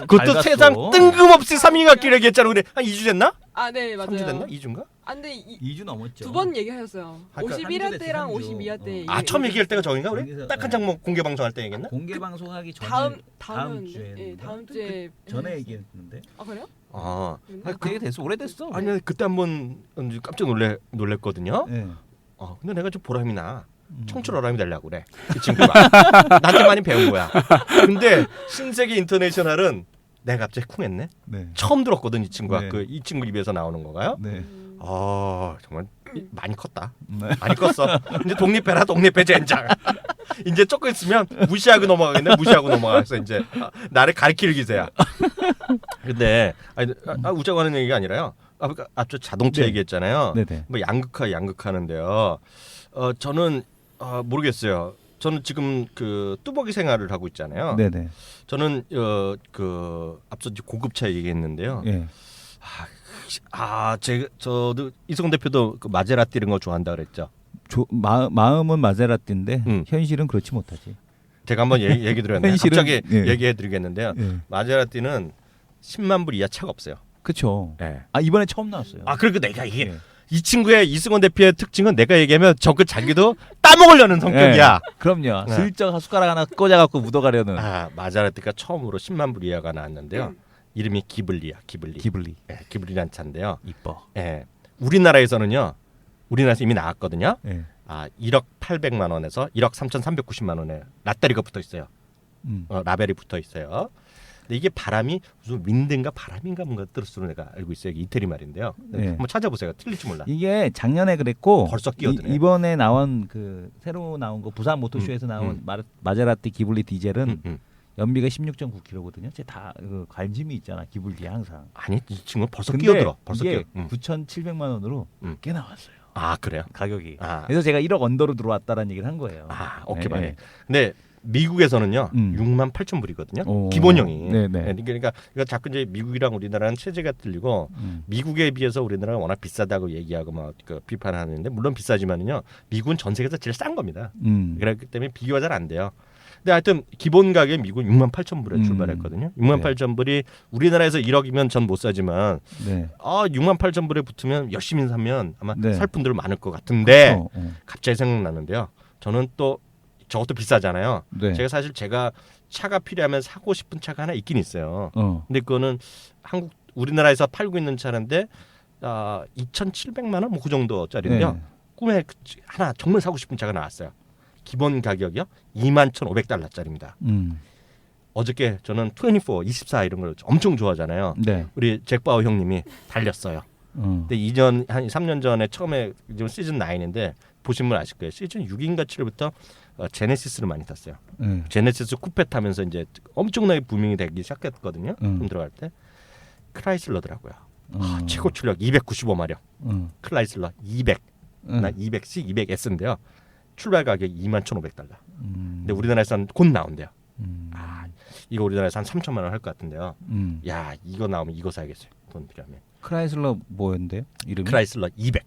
그것도 세상 뜬금없이 3위각기를 얘기했잖아. 우리 한 2주 됐나? 아, 네, 맞아요. 3주 됐나? 2주인가? 아, 근데 2주 넘었죠. 두 번 얘기하셨어요. 그러니까 51화 때랑 3주. 52화 때. 아, 처음 얘기할 때가 저인가? 우리 거기서, 딱 한창 뭐 공개 방송할 때 얘기했나? 공개 방송하기 전에 다음 주에 예, 다음 주에 전에 얘기했는데. 아, 그래요? 아, 되게 됐어. 오래됐어. 아니 그때 한번 깜짝 놀랬거든요. 네. 근데 내가 좀 보람이 나. 청출 어람이 되려고 그래. 그 친구가 나한테 많이 배운 거야. 근데 신세계 인터내셔널은 내가 갑자기 쿵했네. 네. 처음 들었거든 이 친구가. 네. 이 친구 입에서 나오는 건가요? 네. 정말 많이 컸다. 네. 많이 컸어. 이제 독립해라 독립해 젠장. 이제 조금 있으면 무시하고 넘어가겠네. 무시하고 넘어가서 이제 나를 가리킬 기세야. 근데 웃자고 하는 얘기가 아니라요. 앞서 자동차 네. 얘기했잖아요. 네네. 뭐 양극하는데요. 저는 모르겠어요. 저는 지금 그 뚜벅이 생활을 하고 있잖아요. 네네. 저는 앞서 고급차 얘기했는데요. 예. 저도 이승훈 대표도 그 마제라티 이런 거 좋아한다 그랬죠. 마음은 마세라티인데 현실은 그렇지 못하지. 제가 한번 얘기 드렸는데 갑자기 얘기해드리겠는데요. 예. 마제라티는 10만 불 이하 차가 없어요. 그렇죠. 예. 이번에 처음 나왔어요. 그러니까 내가 이게 예. 이 친구의 이승훈 대표의 특징은 내가 얘기하면 자기도 따먹으려는 성격이야. 그럼요. 네. 슬쩍 숟가락 하나 꽂아갖고 묻어가려는. 마제라티가 처음으로 10만 불 이하가 나왔는데요. 이름이 기블리야. 기블리. 예, 기블리란 차인데요. 이뻐. 예. 우리나라에서 이미 나왔거든요. 예. 1억 800만 원에서 1억 3,390만 원에 라따리가 붙어 있어요. 라벨이 붙어 있어요. 근데 이게 바람이 무슨 윈드인가 바람인가 뭔가 뜻으로 내가 알고 있어요. 이태리 말인데요. 네. 한번 찾아보세요. 틀릴지 몰라. 이게 작년에 그랬고 벌써 끼어드네. 이번에 나온 그 새로 나온 거 부산 모토쇼에서 나온 마제라티 기블리 디젤은 연비가 16.9km거든요. 제가 다 관심이 있잖아. 기블리에 항상. 아니 이 친구 벌써 근데 끼어들어. 벌써 이게 끼어. 9,700만 원으로 꽤 나왔어요. 그래요? 가격이. 아. 그래서 제가 1억 언더로 들어왔다라는 얘기를 한 거예요. 오케이 네, 봐요. 네. 근데 미국에서는요 6만 8천 불이거든요. 오. 기본형이. 네네. 그러니까 이거 자꾸 이제 미국이랑 우리나라는 체제가 틀리고 미국에 비해서 우리나라가 워낙 비싸다고 얘기하고 막 비판하는데 물론 비싸지만은요 미국은 전 세계에서 제일 싼 겁니다. 그렇기 때문에 비교가 잘 안 돼요. 근데 하여튼 기본 가격이 미국은 6만 8천 불에 출발했거든요. 6만 8천 불이 우리나라에서 1억이면 전 못 사지만 6만 8천 불에 붙으면 열심히 사면 아마 살 분들 많을 것 같은데 갑자기 생각나는데요. 저는 또 저것도 비싸잖아요. 제가 사실 차가 필요하면 사고 싶은 차가 하나 있긴 있어요. 근데 그거는 우리나라에서 팔고 있는 차인데 2,700만 원 뭐 그 정도짜리인데요. 꿈에 하나 정말 사고 싶은 차가 나왔어요. 기본 가격이요 21,500달러짜리입니다. 어저께 저는 24 이런 걸 엄청 좋아하잖아요. 우리 잭바우 형님이 달렸어요. 근데 3년 전에 처음에 지금 시즌 9인데 보신 분 아실 거예요. 시즌 6인가 7부터 제네시스를 많이 탔어요. 제네시스 쿠페 타면서 이제 엄청나게 부밍이 되기 시작했거든요. 좀 들어갈 때 크라이슬러더라고요. 최고 출력 295마력. 크라이슬러 200. 나 200C, 200S인데요. 출발 가격이 21,500달러. 근데 우리나라에서는 곧 나온대요. 이거 우리나라에서 한 3천만 원 할 것 같은데요. 야, 이거 나오면 이거 사야겠어요. 돈 필요하면. 크라이슬러 뭐였는데요? 이름이? 크라이슬러 200.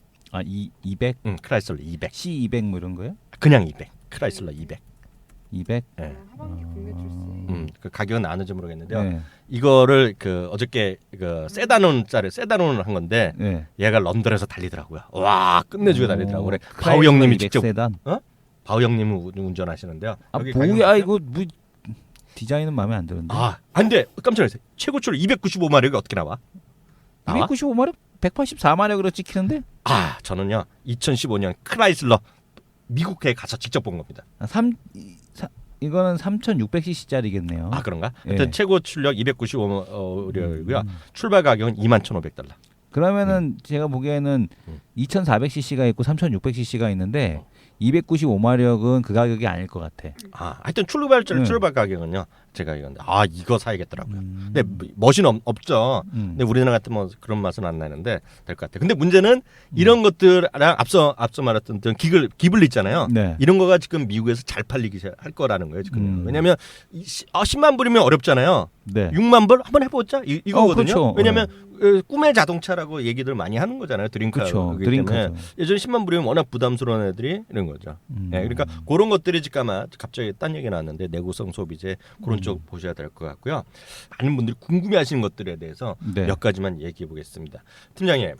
200? 응, 크라이슬러 200. C200 뭐 이런 거요? 그냥 200. 크라이슬러 200. 200? 네. 하반기 국내 출시. 그 가격은 아는지 모르겠는데요. 네. 이거를 어저께 세단온을 한 건데 얘가 런던에서 달리더라고요. 와, 끝내주게 달리더라고요. 그래, 바우 형님이 직접 세단? 바우 형님은 운전하시는데요. 뭐야 이거 뭐 디자인은 마음에 안 드는데. 안돼. 깜짝 놀랐어요. 최고 출력 295마력이 어떻게 나와? 295마력? 184마력으로 찍히는데? 저는요 2015년 크라이슬러 미국에 가서 직접 본 겁니다. 이거는 3,600cc짜리겠네요. 그런가? 하여튼 최고 출력 295마력이고요. 출발 가격은 21,500달러. 그러면은 제가 보기에는 2,400cc가 있고 3,600cc가 있는데 295마력은 그 가격이 아닐 것 같아. 하여튼 출발 가격은요 제가 이건데 이거 사야겠더라고요. 근데 멋은 없죠. 근데 우리나라 같은 뭐 그런 맛은 안 나는데 될 것 같아요. 근데 문제는 이런 것들랑 앞서 말했던 기블리 있잖아요. 네. 이런 거가 지금 미국에서 잘 팔리기 할 거라는 거예요. 지금. 왜냐하면 10만 불이면 어렵잖아요. 네. 6만 불 한번 해보자 이거거든요. 그렇죠. 왜냐하면 꿈의 자동차라고 얘기들 많이 하는 거잖아요. 드림카. 그렇죠. 그렇기 드림카죠. 때문에 예전에 10만 불이면 워낙 부담스러운 애들이 이런 거죠. 네, 그러니까 그런 것들이 지금 아마 갑자기 딴 얘기 나왔는데 내구성 소비재 그런 쪽 보셔야 될 것 같고요. 많은 분들이 궁금해하시는 것들에 대해서 네. 몇 가지만 얘기해 보겠습니다. 팀장님.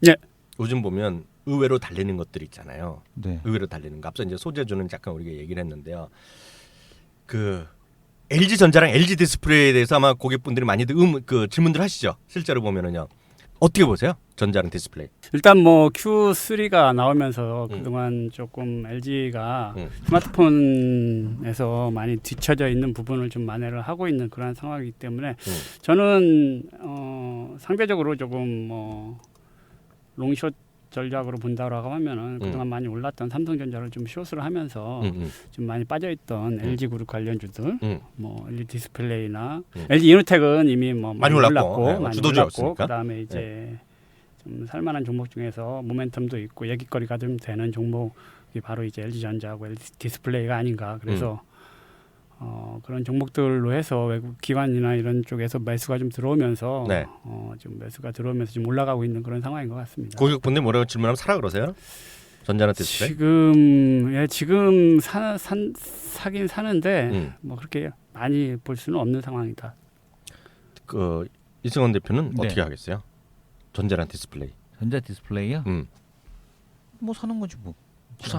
네. 요즘 보면 의외로 달리는 것들이 있잖아요. 네. 의외로 달리는 거. 앞서 이제 소재주는 잠깐 우리가 얘기를 했는데요. 그 LG 전자랑 LG 디스플레이에 대해서 아마 고객분들이 많이들 질문들 하시죠. 실제로 보면은요. 어떻게 보세요? 전자랑 디스플레이. 일단 뭐 Q3가 나오면서 그동안 조금 LG가 스마트폰에서 많이 뒤처져 있는 부분을 좀 만회를 하고 있는 그런 상황이기 때문에 저는 상대적으로 조금 뭐 롱숏 전략으로 본다라고 하면은 그동안 많이 올랐던 삼성전자를 좀 숏을 하면서 좀 많이 빠져있던 LG 그룹 관련주들, 뭐 LG 디스플레이나 LG 이노텍은 이미 뭐 많이 올랐고, 많이 주도주였으니까. 올랐고, 그다음에 이제 좀 살만한 종목 중에서 모멘텀도 있고 얘기거리가 좀 되는 종목이 바로 이제 LG 전자하고 LG 디스플레이가 아닌가. 그래서 그런 종목들로 해서 외국 기관이나 이런 쪽에서 매수가 좀 들어오면서 네. 좀 매수가 들어오면서 지금 올라가고 있는 그런 상황인 것 같습니다. 고객분들 뭐라고 질문하면 사라 그러세요? 전자나 디스플레이? 지금 사긴 사는데 뭐 그렇게 많이 볼 수는 없는 상황이다. 이승원 대표는 네. 어떻게 하겠어요? 전자랑 디스플레이. 전자 디스플레이요? 뭐 사는 거지 뭐.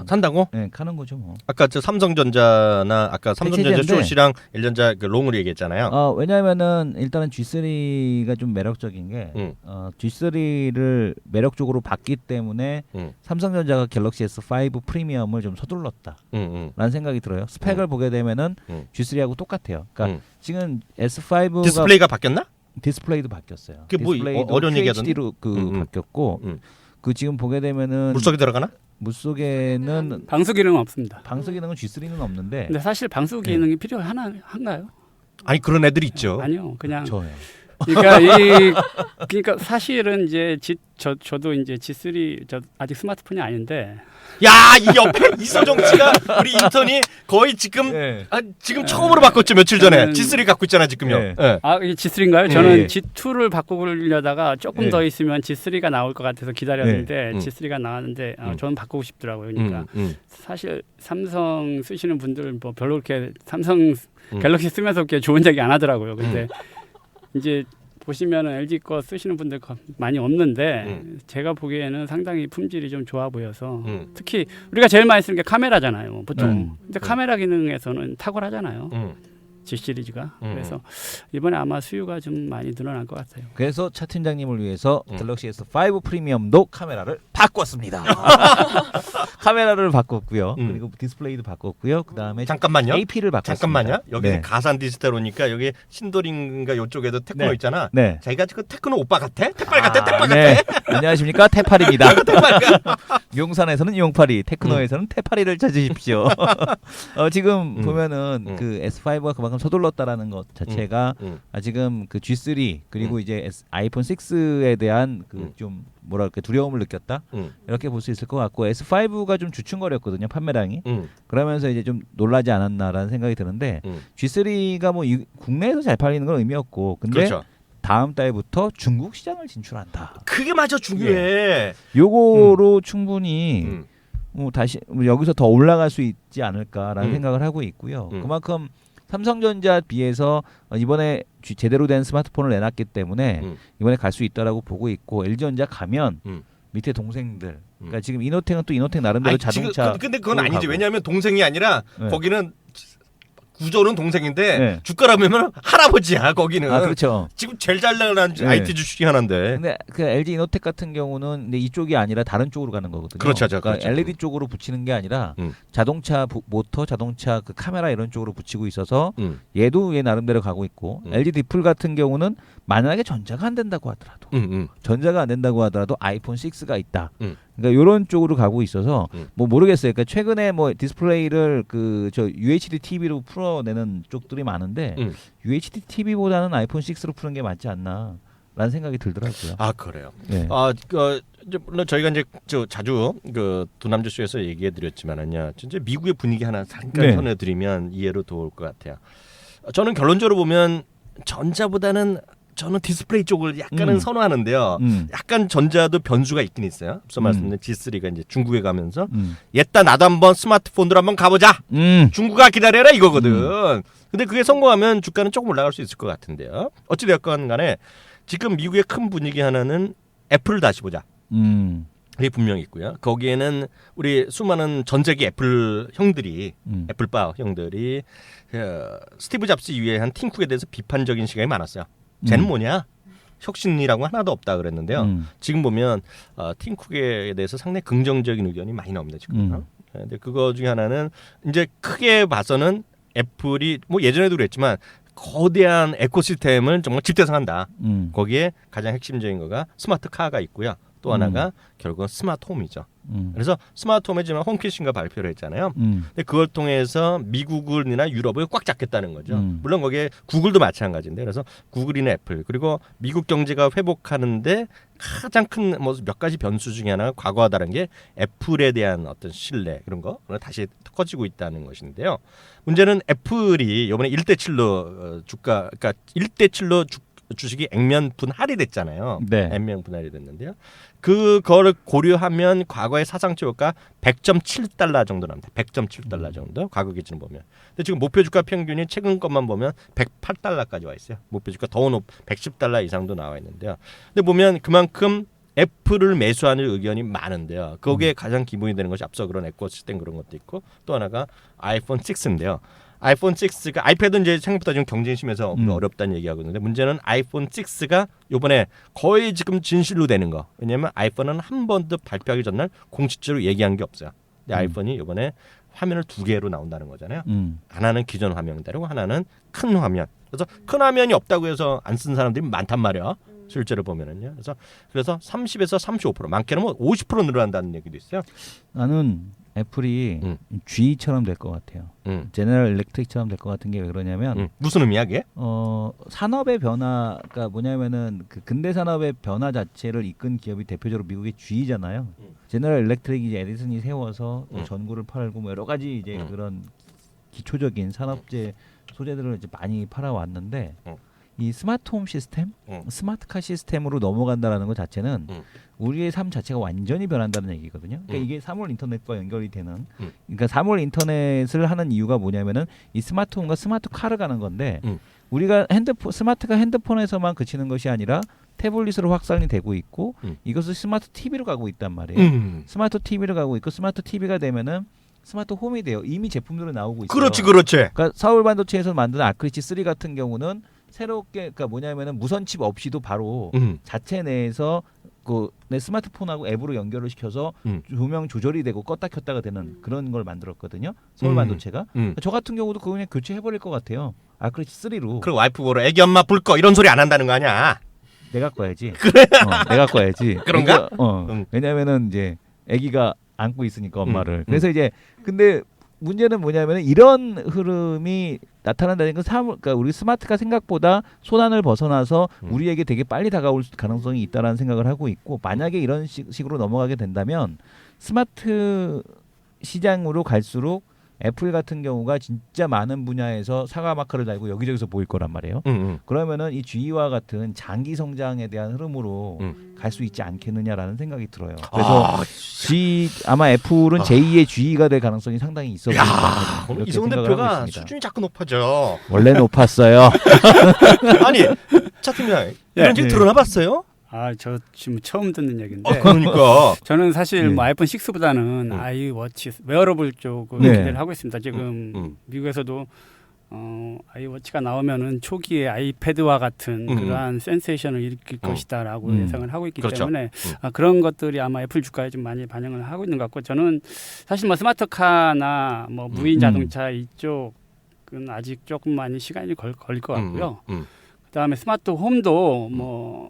산다고? 네, 가는 거죠 뭐. 아까 저 삼성전자나 아까 삼성전자 대체제인데. 숏이랑 L전자 롱을 얘기했잖아요. 왜냐하면은 일단은 G3가 좀 매력적인 게 G3를 매력적으로 봤기 때문에 삼성전자가 갤럭시 S5 프리미엄을 좀 서둘렀다라는 생각이 들어요. 스펙을 보게 되면은 G3하고 똑같아요. 그러니까 지금 S5가 디스플레이가 바뀌었나? 디스플레이도 바뀌었어요. 그게 뭐 디스플레이도 어려운 얘기하던데? QHD로 바뀌었고 그 지금 보게 되면은 물속에 들어가나? 물속에는 방수 기능은 없습니다. 방수 기능은 G3는 없는데 근데 사실 방수 기능이 필요한가요? 아니 그런 애들이 있죠. 아니요, 그냥 저요. 그러니까 사실은 이제 저도 이제 G3 저 아직 스마트폰이 아닌데. 야, 이 옆에 이소정 씨가 우리 인턴이 거의 지금 네. 지금 처음으로 바꿨죠 며칠 전에 저는- G3 갖고 있잖아 지금요. 네. 네. 이게 G3인가요? 저는 예. G2를 바꾸려다가 조금 예. 더 있으면 G3가 나올 것 같아서 기다렸는데 예. G3가 나왔는데 저는 바꾸고 싶더라고요. 그러니까 사실 삼성 쓰시는 분들 뭐 별로 그렇게 삼성 갤럭시 쓰면서 그렇게 좋은 얘기 안 하더라고요. 근데 이제 보시면은 LG 거 쓰시는 분들 많이 없는데 제가 보기에는 상당히 품질이 좀 좋아 보여서 특히 우리가 제일 많이 쓰는 게 카메라잖아요. 보통. 근데 카메라 기능에서는 탁월하잖아요. G 시리즈가. 그래서 이번에 아마 수요가 좀 많이 늘어날 것 같아요. 그래서 차 팀장님을 위해서 갤럭시 S5 프리미엄도 카메라를 바꿨습니다. 카메라를 바꿨고요. 그리고 디스플레이도 바꿨고요. 그다음에 잠깐만요. AP를 바꿨습니다. 잠깐만요. 여기 네. 가산 디지털 오니까 여기 신도림인가 요쪽에도 테크노 네. 있잖아. 네. 자기가 그 테크노 오빠 같아? 태빨 같아? 태빨 네. 같아? 안녕하십니까 태팔입니다. 용산에서는 용팔이, 테크노에서는 태팔이를 찾으십시오. 지금 보면은 그 S5가 그만큼 서둘렀다라는 것 자체가 지금 그 G3 그리고 이제 아이폰 6에 대한 그 좀 뭐랄까 두려움을 느꼈다 이렇게 볼 수 있을 것 같고 S5가 좀 주춤거렸거든요 판매량이. 그러면서 이제 좀 놀라지 않았나라는 생각이 드는데 G3가 뭐 국내에서 잘 팔리는 건 의미 없고 근데 그렇죠. 다음 달부터 중국 시장을 진출한다. 그게 맞아 중요해. 요거로 충분히 다시 여기서 더 올라갈 수 있지 않을까라는 음. 생각을 하고 있고요. 그만큼 삼성전자 비해서 이번에 제대로 된 스마트폰을 내놨기 때문에 이번에 갈 수 있다라고 보고 있고 LG전자 가면 밑에 동생들 그러니까 지금 이노텍은 또 이노텍 나름대로 아니, 자동차 지금, 근데 그건 쪽으로 아니지. 가고. 왜냐하면 동생이 아니라 네. 거기는 구조는 동생인데 네. 주가라면 할아버지야 거기는. 그렇죠. 지금 제일 잘 나가는 네. IT 주식 중에 하나인데. 근데 그 LG 이노텍 같은 경우는 근데 이쪽이 아니라 다른 쪽으로 가는 거거든요. 그렇죠, 그러니까 그렇죠. LED 쪽으로 붙이는 게 아니라 자동차 모터, 자동차 그 카메라 이런 쪽으로 붙이고 있어서 얘도 얘 나름대로 가고 있고 LG 디플 같은 경우는 만약에 전자가 안 된다고 하더라도 전자가 안 된다고 하더라도 아이폰 6가 있다. 그러니까 이런 쪽으로 가고 있어서 뭐 모르겠어요. 그러니까 최근에 뭐 디스플레이를 그 저 UHD TV로 풀어내는 쪽들이 많은데 UHD TV보다는 아이폰 6로 푸는 게 맞지 않나라는 생각이 들더라고요. 아 그래요. 네. 이제 물론 저희가 이제 자주 그 두남자 쇼에서 얘기해드렸지만은요, 진짜 미국의 분위기 하나 잠깐 네. 전해드리면 이해로 도울 것 같아요. 저는 결론적으로 보면 전자보다는 저는 디스플레이 쪽을 약간은 선호하는데요. 약간 전자도 변수가 있긴 있어요. 앞서 말씀드린 G3가 이제 중국에 가면서 옛다 나도 한번 스마트폰으로 한번 가보자. 중국아 기다려라 이거거든. 근데 그게 성공하면 주가는 조금 올라갈 수 있을 것 같은데요. 어찌되었건 간에 지금 미국의 큰 분위기 하나는 애플을 다시 보자. 그게 분명히 있고요. 거기에는 우리 수많은 전 세계 애플 형들이 애플바 형들이 스티브 잡스 이후에 한 팀 쿡에 대해서 비판적인 시각이 많았어요. 쟤는 뭐냐? 혁신이라고 하나도 없다 그랬는데요. 지금 보면 팀 쿡에 대해서 상당히 긍정적인 의견이 많이 나옵니다. 지금. 근데 그거 중에 하나는 이제 크게 봐서는 애플이 뭐 예전에도 그랬지만 거대한 에코시스템을 정말 집대성한다. 거기에 가장 핵심적인 거가 스마트 카가 있고요. 또 하나가 결국은 스마트 홈이죠. 그래서 스마트 홈에지만 홈키신가 발표를 했잖아요. 근데 그걸 통해서 미국이나 유럽을 꽉 잡겠다는 거죠. 물론 거기에 구글도 마찬가지인데, 그래서 구글이나 애플 그리고 미국 경제가 회복하는데 가장 큰 뭐 몇 가지 변수 중에 하나가 과거와 다른 게 애플에 대한 어떤 신뢰 그런 거 다시 커지고 있다는 것인데요. 문제는 애플이 이번에 1대7로 주가, 그러니까 1대7로 주식이 액면 분할이 됐잖아요. 네. 액면 분할이 됐는데요. 그거를 고려하면 과거의 사상 최고가 100.7달러 정도 납니다. 100.7달러 정도 과거 기준을 보면. 근데 지금 목표 주가 평균이 최근 것만 보면 108달러까지 와 있어요. 목표 주가 더 높 110달러 이상도 나와 있는데요. 근데 보면 그만큼 애플을 매수하는 의견이 많은데요. 거기에 가장 기본이 되는 것이 앞서 그런 에코시스템 그런 것도 있고, 또 하나가 아이폰 6인데요. 아이폰 6가 아이패드는 이제 생각보다 좀 경쟁이 심해서 어렵다는 얘기하고 있는데, 문제는 아이폰 6가 이번에 거의 지금 진실로 되는 거. 왜냐하면 아이폰은 한 번도 발표하기 전날 공식적으로 얘기한 게 없어요. 근데 아이폰이 이번에 화면을 2개로 나온다는 거잖아요. 하나는 기존 화면대로 하나는 큰 화면. 그래서 큰 화면이 없다고 해서 안 쓴 사람들이 많단 말이야. 실제로 보면은요. 그래서 30에서 35% 많게는 뭐 50% 늘어난다는 얘기도 있어요. 나는 애플이 GE처럼 될 것 같아요. 제너럴 일렉트릭처럼 될 것 같은 게 왜 그러냐면 무슨 의미야 그게? 산업의 변화가 뭐냐면은 그 근대 산업의 변화 자체를 이끈 기업이 대표적으로 미국의 GE잖아요. 제너럴 일렉트릭이 이제 에디슨이 세워서 전구를 팔고 뭐 여러 가지 이제 그런 기초적인 산업재 소재들을 이제 많이 팔아왔는데 이 스마트홈 시스템, 스마트카 시스템으로 넘어간다라는 것 자체는 우리의 삶 자체가 완전히 변한다는 얘기거든요. 그러니까 이게 사물 인터넷과 연결이 되는, 그러니까 사물 인터넷을 하는 이유가 뭐냐면은 이 스마트홈과 스마트카를 가는 건데, 우리가 스마트가 핸드폰에서만 그치는 것이 아니라 태블릿으로 확산이 되고 있고, 이것을 스마트 TV로 가고 있단 말이에요. 스마트 TV로 가고 있고, 스마트 TV가 되면은 스마트 홈이 돼요. 이미 제품들은 나오고 있어요. 그렇지. 그러니까 서울 반도체에서 만든 아크리치 3 같은 경우는 새롭게, 그러니까 뭐냐면은 무선 칩 없이도 바로 자체 내에서 그 내 스마트폰하고 앱으로 연결을 시켜서 조명 조절이 되고 껐다 켰다가 되는 그런 걸 만들었거든요. 서울 반도체가. 저 같은 경우도 그거 그냥 교체해버릴 것 같아요. 아크리치 3로. 그리고 와이프 보러 애기 엄마 불 꺼 이런 소리 안 한다는 거 아니야? 내가 꺼야지. 그래? 내가 꺼야지. 그런가? 왜냐면은 이제 아기가 안고 있으니까 엄마를. 그래서 이제 근데 문제는 뭐냐면 이런 흐름이 나타난다는 건 그러니까 우리 스마트가 생각보다 손안을 벗어나서 우리에게 되게 빨리 다가올 가능성이 있다라는 생각을 하고 있고, 만약에 이런 식으로 넘어가게 된다면 스마트 시장으로 갈수록 애플 같은 경우가 진짜 많은 분야에서 사과 마크를 달고 여기저기서 보일 거란 말이에요. 그러면은 이 GE와 같은 장기 성장에 대한 흐름으로 갈 수 있지 않겠느냐라는 생각이 들어요. 그래서 아마 애플은 제2의 GE가 될 가능성이 상당히 있어 보인다. 오늘 이성훈 대표가 수준이 자꾸 높아져. 원래 높았어요. 아니, 차 팀장 이런 적 들어나봤어요? 저 지금 처음 듣는 얘기인데. 그러니까 저는 사실 뭐 아이폰 6보다는 아이워치 웨어러블 쪽을 기대를 하고 있습니다. 지금 미국에서도 아이워치가 나오면은 초기에 아이패드와 같은 그러한 센세이션을 일으킬 것이다라고 예상을 하고 있기 때문에 그런 것들이 아마 애플 주가에 좀 많이 반영을 하고 있는 것 같고, 저는 사실 뭐 스마트카나 뭐 무인 자동차 이쪽은 아직 조금 많이 시간이 걸릴 것 같고요. 그다음에 스마트 홈도 뭐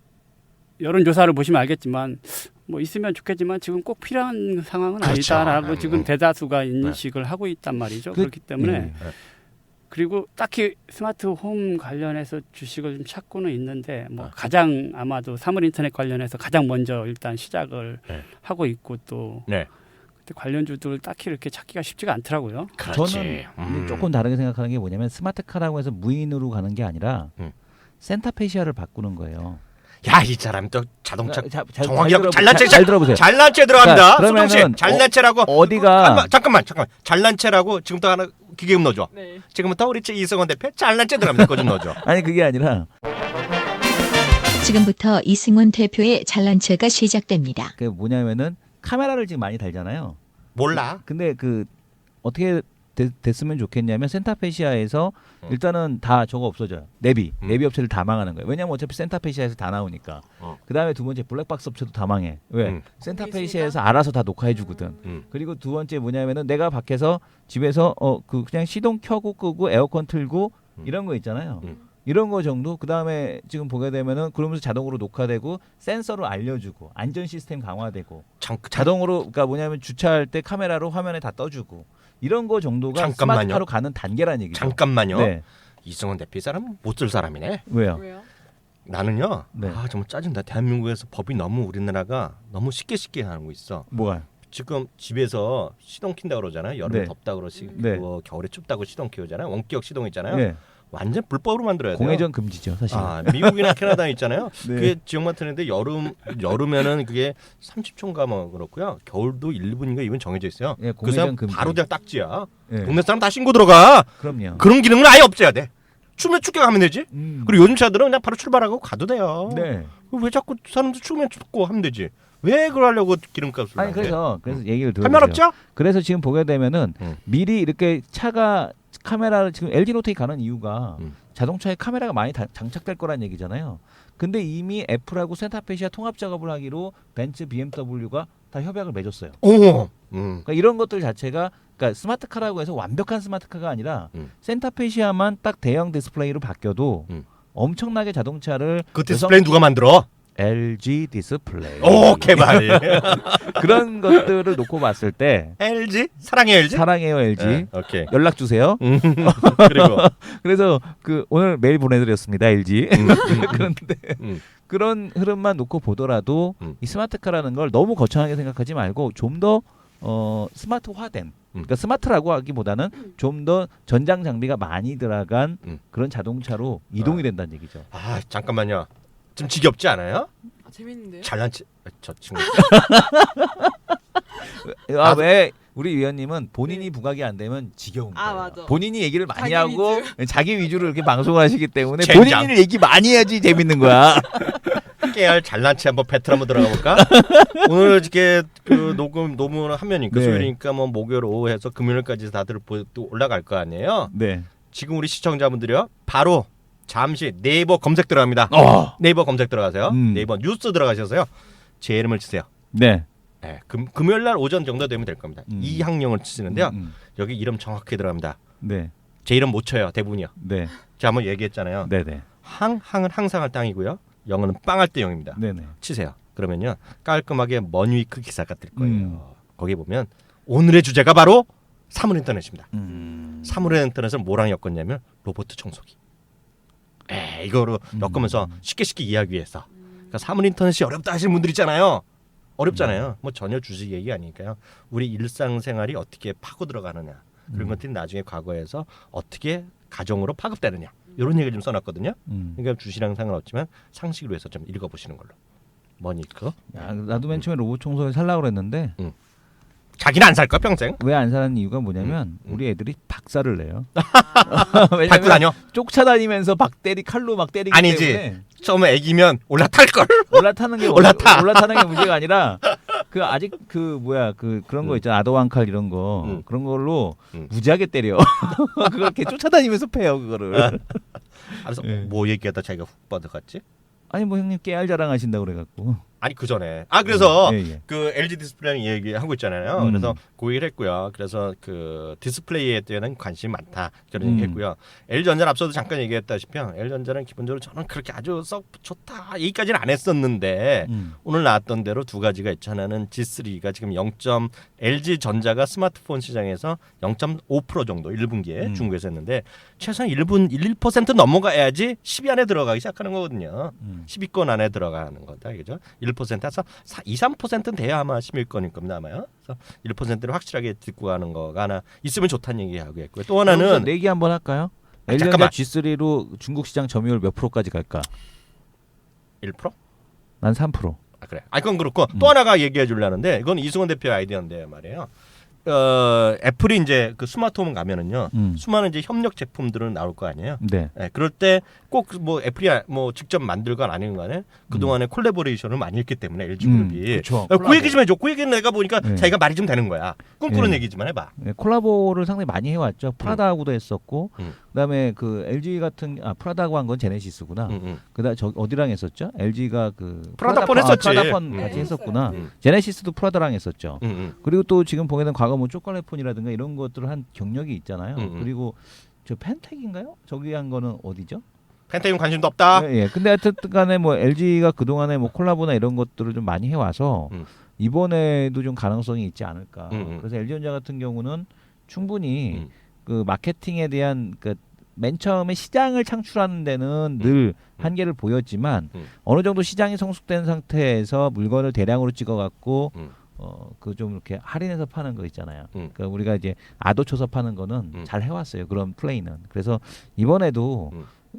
여론조사를 보시면 알겠지만 뭐 있으면 좋겠지만 지금 꼭 필요한 상황은 그렇죠. 아니다라고 지금 대다수가 인식을 하고 있단 말이죠. 그렇기 때문에 그리고 딱히 스마트 홈 관련해서 주식을 좀 찾고는 있는데 뭐 가장 아마도 사물 인터넷 관련해서 가장 먼저 일단 시작을 하고 있고 또 그때 관련주들 딱히 이렇게 찾기가 쉽지가 않더라고요. 그렇지. 저는 조금 다르게 생각하는 게 뭐냐면 스마트카라고 해서 무인으로 가는 게 아니라 센타페시아를 바꾸는 거예요. 야, 이 사람 또 자동차 정확히 잘 잘난 채 잘 들어보세요. 잘난 채 들어갑니다. 그러면은 수동씨 잘난 채라고 어디가 잠깐만 잘난 채라고 지금부터 하나 기계음 넣어줘. 네. 지금부터 우리 이승원 대표 잘난 채 들어갑니다. 그거 좀 넣어줘. 아니 그게 아니라 지금부터 이승훈 대표의 잘난 체가 시작됩니다. 그 뭐냐면은 카메라를 지금 많이 달잖아요. 몰라. 근데 그 어떻게 됐으면 좋겠냐면 센타페시아에서 일단은 다 저거 없어져요. 내비 업체들 다 망하는 거예요. 왜냐면 어차피 센타페시아에서 다 나오니까. 그 다음에 두 번째 블랙박스 업체도 다 망해. 왜? 센타페시아에서 알아서 다 녹화해주거든. 그리고 두 번째 뭐냐면은 내가 밖에서 집에서 그 그냥 시동 켜고 끄고 에어컨 틀고 이런 거 있잖아요. 이런 거 정도. 그 다음에 지금 보게 되면은 그러면서 자동으로 녹화되고 센서로 알려주고 안전 시스템 강화되고 자동으로 그러니까 뭐냐면 주차할 때 카메라로 화면에 다 떠주고 이런 거 정도가 잠깐만요. 스마트카로 가는 단계라는 얘기죠. 잠깐만요. 네. 이승원 대표 이 사람은 못 쓸 사람이네. 왜요? 왜요? 나는요. 네. 아 정말 짜증나. 대한민국에서 법이 너무 우리나라가 너무 쉽게 하는 거 있어. 뭐가? 지금 집에서 시동 킨다 그러잖아요. 여름에 네. 덥다 그러시 네. 겨울에 춥다고 시동 키우잖아요. 원격 시동 있잖아요. 네. 완전 불법으로 만들어야 돼요. 공회전 금지죠, 사실. 아, 미국이나 캐나다 있잖아요. 네. 그게 지역만 트는데 여름에는 그게 30초인가 뭐 그렇고요. 겨울도 1분인가 2분 정해져 있어요. 예, 그래서 공회전 금지. 바로 그냥 딱지야. 예. 동네 사람 다 신고 들어가. 그럼요. 그런 기능은 아예 없애야 돼. 추면 춥게 가면 되지. 음. 그리고 요즘 차들은 그냥 바로 출발하고 가도 돼요. 네. 왜 자꾸 사람들 추우면 춥고 하면 되지. 왜 그러려고 기름값을 아니 그래서 얘기를 들어보세요. 할 말 없죠? 그래서 지금 보게 되면은 음. 미리 이렇게 차가 카메라를 지금 LG 노텍이 가는 이유가 자동차에 카메라가 많이 장착될 거란 얘기잖아요. 근데 이미 애플하고 센타페시아 통합 작업을 하기로 벤츠, BMW가 다 협약을 맺었어요. 오. 그러니까 이런 것들 자체가 그러니까 스마트카라고 해서 완벽한 스마트카가 아니라 센타페시아만 딱 대형 디스플레이로 바뀌어도 엄청나게 자동차를 그 디스플레이 누가 만들어? LG 디스플레이. 오, 개발. 그런 것들을 놓고 봤을 때 LG? 사랑해 LG? 사랑해요 LG. 네, 오케이. 연락 주세요. 그리고 그래서 그 오늘 메일 보내드렸습니다 LG. 그런데 그런 흐름만 놓고 보더라도 이 스마트카라는 걸 너무 거창하게 생각하지 말고 좀 더 스마트화된. 그러니까 스마트라고 하기보다는 좀 더 전장 장비가 많이 들어간 그런 자동차로 이동이 된다는 얘기죠. 아 잠깐만요. 좀 지겹지 않아요? 아, 재밌는데요? 잘난 저 친구. 왜 우리 위원님은 본인이 부각이 안 되면 지겨운 거예요. 맞아. 본인이 얘기를 많이 자기 하고 자기 위주로 이렇게 방송을 하시기 때문에 젠장. 본인이 얘기 많이 해야지 재밌는 거야. 깨알 잘난 체 한번 배틀 한번 들어가 볼까? 오늘 이렇게 그 녹음을 하면이니까 네. 수요일이니까 뭐 목요일 오후 해서 금요일까지 다들 또 올라갈 거 아니에요? 네. 지금 우리 시청자분들이요. 바로 잠시 네이버 검색 들어갑니다. 네이버 검색 들어가세요. 네이버 뉴스 들어가셔서요. 제 이름을 치세요. 네. 네, 금요일 날 오전 정도 되면 될 겁니다. 이항용을 치시는데요. 여기 이름 정확히 들어갑니다. 네. 제 이름 못 쳐요. 대부분이요. 네. 제가 한번 얘기했잖아요. 네네. 항은 항상 할 땅이고요. 영어는 빵할 때 영입니다. 네네. 치세요. 그러면요. 깔끔하게 머니위크 기사가 뜰 거예요. 거기 보면 오늘의 주제가 바로 사물 인터넷입니다. 사물 인터넷을 뭐랑 엮었냐면 로봇 청소기. 이거로 엮으면서 쉽게 이해하기 위해서. 그러니까 사물 인터넷이 어렵다 하시는 분들 있잖아요. 어렵잖아요. 뭐 전혀 주식 얘기 아니니까요. 우리 일상생활이 어떻게 파고 들어가느냐. 그런 것들이 나중에 과거에서 어떻게 가정으로 파급되느냐. 이런 얘기를 좀 써놨거든요. 그러니까 주식이랑 상관없지만 상식으로 해서 좀 읽어보시는 걸로. 뭐니까? 야, 나도 맨 처음에 로봇 청소기 살라고 그랬는데 자기는 안 살 거야 평생. 왜 안 사는 이유가 뭐냐면 우리 애들이 박살을 내요. 밟고 다녀. 쫓아다니면서 칼로 막 때리기 아니지. 때문에 처음에 애기면 올라탈 걸. 올라타는 게 올라타는 게 문제가 아니라 그 아직 그런 거 있잖아. 아더왕 칼 이런 거 그런 걸로 무지하게 때려. 그걸 이렇게 쫓아다니면서 패요 그거를. 그래서 뭐 얘기하다 자기가 훅 뻗어갔지? 아니 뭐 형님 깨알 자랑하신다고 그래갖고. 아니 그 전에 그래서 예, 예. 그 LG 디스플레이는 얘기하고 있잖아요. 그래서 고의를 했고요. 그래서 그 디스플레이에 대한 관심이 많다 그런 얘기했고요. LG전자는 앞서도 잠깐 얘기했다시피 LG전자는 기본적으로 저는 그렇게 아주 썩 좋다 얘기까지는 안 했었는데 오늘 나왔던 대로 두 가지가 있죠. 하나는 G3가 지금 LG전자가 스마트폰 시장에서 0.5% 정도 1분기에 중국에서 했는데 최소한 1% 넘어가야지 10위 안에 들어가기 시작하는 거거든요. 10위권 안에 들어가는 거다. 그죠? 1%에서 2-3%는 돼야 아마 10위권일 겁니다. 아마요. 그래서 1%를 확실하게 딛고 가는 거가 하나 있으면 좋다는 얘기하고 있고요. 또 하나는 내기 한번 할까요? LG전자 잠깐만. G3로 중국 시장 점유율 몇 프로까지 갈까? 1%? 난 3%. 그래. 그건 그렇고 또 하나가 얘기해 주려는데 이건 이승원 대표의 아이디어인데 말이에요. 애플이 이제 그 스마트홈 가면은요 수많은 이제 협력 제품들은 나올 거 아니에요. 네. 네, 그럴 때 꼭 뭐 애플이 뭐 직접 만들건 아니건 간에 그동안에 콜라보레이션을 많이 했기 때문에 LG 그룹이 그렇죠. 그 얘기 좀 해줘. 그 얘기는 내가 보니까 네. 자기가 말이 좀 되는 거야. 꿈꾸는 네. 얘기지만 해봐. 네, 콜라보를 상당히 많이 해왔죠. 프라다하고도 했었고, 음. 그다음에 그 LG 같은 프라다하고 한 건 제네시스구나. 그다음 저 어디랑 했었죠? LG가 그 프라다폰 했었지. 프라다폰 같이 했었구나. 제네시스도 프라다랑 했었죠. 그리고 또 지금 보게 되면 과거 뭐 초콜릿폰이라든가 이런 것들을 한 경력이 있잖아요. 그리고 저 펜텍인가요? 저기 한 거는 어디죠? 펜타곤 관심도 없다. 예, 예. 근데 하여튼간에 뭐 LG가 그 동안에 뭐 콜라보나 이런 것들을 좀 많이 해와서 이번에도 좀 가능성이 있지 않을까. 그래서 LG전자 같은 경우는 충분히 그 마케팅에 대한 그 맨 처음에 시장을 창출하는 데는 늘 한계를 보였지만 어느 정도 시장이 성숙된 상태에서 물건을 대량으로 찍어갖고 그 좀 이렇게 할인해서 파는 거 있잖아요. 그러니까 우리가 이제 아도 쳐서 파는 거는 잘 해왔어요. 그런 플레이는. 그래서 이번에도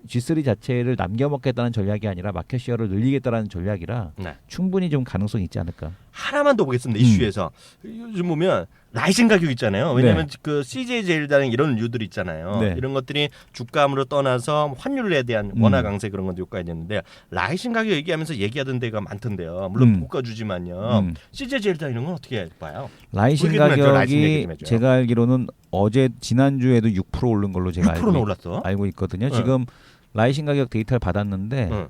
G3 자체를 남겨먹겠다는 전략이 아니라 마켓 시어를 늘리겠다는 전략이라 네. 충분히 좀 가능성이 있지 않을까. 하나만 더 보겠습니다. 이슈에서 요즘 보면 라이징 가격 있잖아요. 왜냐하면 그 CJ 제일다는 이런 류들 있잖아요. 네. 이런 것들이 주가함으로 떠나서 환율에 대한 원화 강세 그런 것도 효과가 있는데 라이징 가격 얘기하면서 얘기하던 데가 많던데요. 물론 볶아주지만요. CJ 제일다 이런 건 어떻게 봐요? 라이신 얘기 좀 해줘, 라이신 얘기 가격이 좀 해줘요. 제가 알기로는 지난주에도 6% 오른 걸로 제가 6%나 올랐어? 알고 있거든요. 네. 지금 라이신 가격 데이터를 받았는데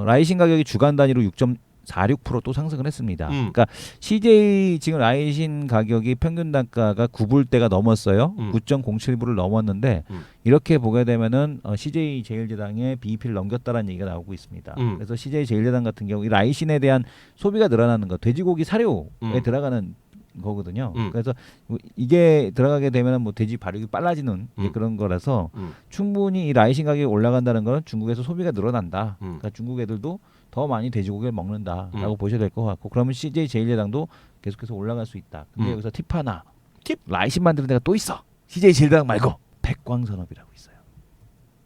라이신 가격이 주간 단위로 6.46% 또 상승을 했습니다. 그러니까 CJ 지금 라이신 가격이 평균 단가가 9불대가 넘었어요. 9.07불을 넘었는데 이렇게 보게 되면은 CJ 제일제당의 BEP를 넘겼다라는 얘기가 나오고 있습니다. 그래서 CJ 제일제당 같은 경우 이 라이신에 대한 소비가 늘어나는 거, 돼지고기 사료에 들어가는 거거든요. 그래서 이게 들어가게 되면 뭐 돼지 발육이 빨라지는 그런 거라서 충분히 이 라이신 가격이 올라간다는 건 중국에서 소비가 늘어난다. 그러니까 중국 애들도 더 많이 돼지고기를 먹는다라고 보셔야 될 것 같고, 그러면 CJ 제일제당도 계속해서 올라갈 수 있다. 근데 여기서 팁 하나, 라이신 만드는 데가 또 있어. CJ 제일제당 말고 백광산업이라고 있어요.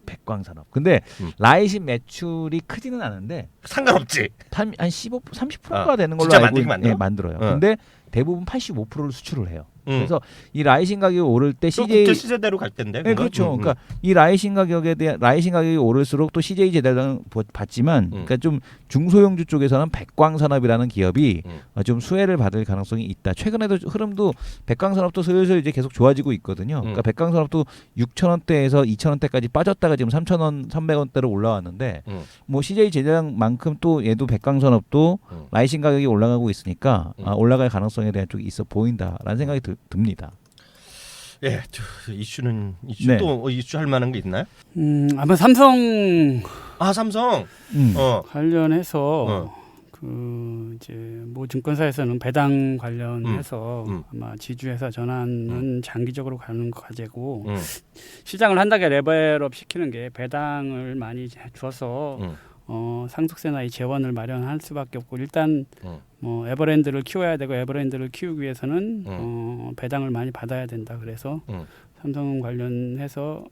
백광산업. 근데 라이신 매출이 크지는 않은데 상관없지. 한 30%가 되는 걸로 진짜 알고 만들긴 만들어? 만들어요. 근데 대부분 85%를 수출을 해요. 그래서 이 라이신 가격이 오를 때 CJ CJ 시세대로 갈 텐데. 네, 그렇죠. 그러니까 이 라이신 가격이 오를수록 또 CJ 제대로 받지만, 그러니까 좀 중소형주 쪽에서는 백광산업이라는 기업이 좀 수혜를 받을 가능성이 있다. 최근에도 흐름도 백광산업도 슬슬 이제 계속 좋아지고 있거든요. 그러니까 백광산업도 6,000원대에서 2,000원대까지 빠졌다가 지금 3,000원, 300원대로 올라왔는데, 뭐 CJ 제대로만큼 또 얘도 백광산업도 라이신 가격이 올라가고 있으니까 올라갈 가능성에 대한 쪽이 있어 보인다라는 생각이 듭니다. 예, 이슈 네. 또 이슈 할 만한 게 있나요? 아마 삼성 삼성. 관련해서 그 이제 모 증권사에서는 배당 관련해서 아마 지주회사 전환은 장기적으로 가는 과제고 시장을 한 단계 레벨업 시키는 게 배당을 많이 줘서 상속세나 이 재원을 마련할 수밖에 없고, 일단 뭐 에버랜드를 키워야 되고 에버랜드를 키우기 위해서는 배당을 많이 받아야 된다. 그래서 삼성 관련해서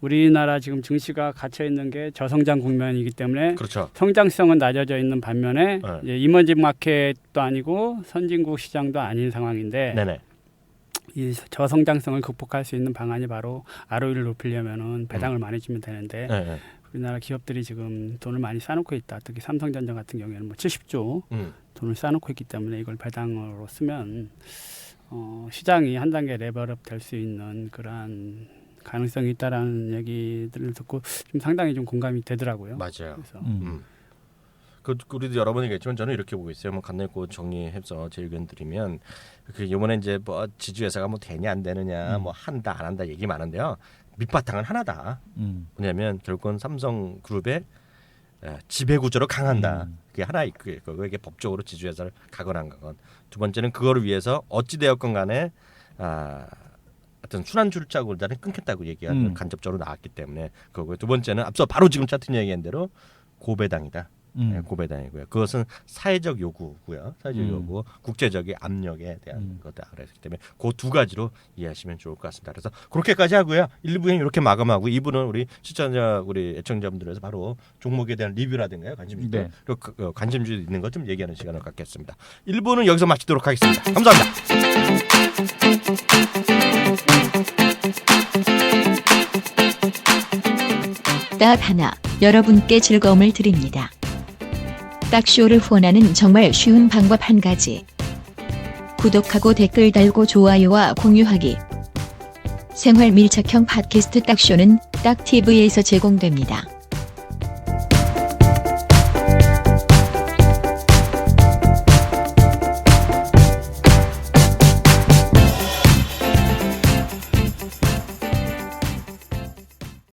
우리나라 지금 증시가 갇혀 있는 게 저성장 국면이기 때문에 그렇죠. 성장성은 낮아져 있는 반면에 이제 이머징 마켓도 아니고 선진국 시장도 아닌 상황인데 네네. 이 저성장성을 극복할 수 있는 방안이 바로 ROE를 높이려면은 배당을 많이 주면 되는데 네. 우리나라 기업들이 지금 돈을 많이 쌓아놓고 있다. 특히 삼성전자 같은 경우에는 뭐 70조 돈을 쌓아놓고 있기 때문에 이걸 배당으로 쓰면 시장이 한 단계 레벨업 될 수 있는 그러한 가능성이 있다라는 얘기들을 듣고 좀 상당히 좀 공감이 되더라고요. 맞아요. 그래서 우리도 여러 번 얘기했지만 저는 이렇게 보고 있어요. 뭐 간단히 정리해서 제 의견 드리면 그 이번에 이제 뭐 지주회사가 뭐 되냐 안 되느냐 뭐 한다 안 한다 얘기 많은데요. 밑바탕은 하나다. 뭐냐면 결국은 삼성그룹의 지배 구조로 강한다. 그게 하나 있고요. 그게 법적으로 지주회사를 가거나 안 가건. 두 번째는 그거를 위해서 어찌 되었건 간에 어떤 순환 출자고 일단은 끊겠다고 얘기가 간접적으로 나왔기 때문에 그거고요. 두 번째는 앞서 바로 지금 차트님 얘기한 대로 고배당이다. 고배당이고요. 그것은 사회적 요구고요. 사회적 요구, 국제적인 압력에 대한 거다. 그렇기 때문에 그 두 가지로 이해하시면 좋을 것 같습니다. 그래서 그렇게까지 하고요. 1부는 이렇게 마감하고 2부는 우리 시청자, 우리 애청자분들에서 바로 종목에 대한 리뷰라든가요, 관심주들, 네. 그리고 관심주 있는 것 좀 얘기하는 시간을 갖겠습니다. 1부는 여기서 마치도록 하겠습니다. 감사합니다. 딱 하나, 여러분께 즐거움을 드립니다. 딱쇼를 후원하는 정말 쉬운 방법 한 가지. 구독하고 댓글 달고 좋아요와 공유하기. 생활 밀착형 팟캐스트 딱쇼는 딱TV에서 제공됩니다.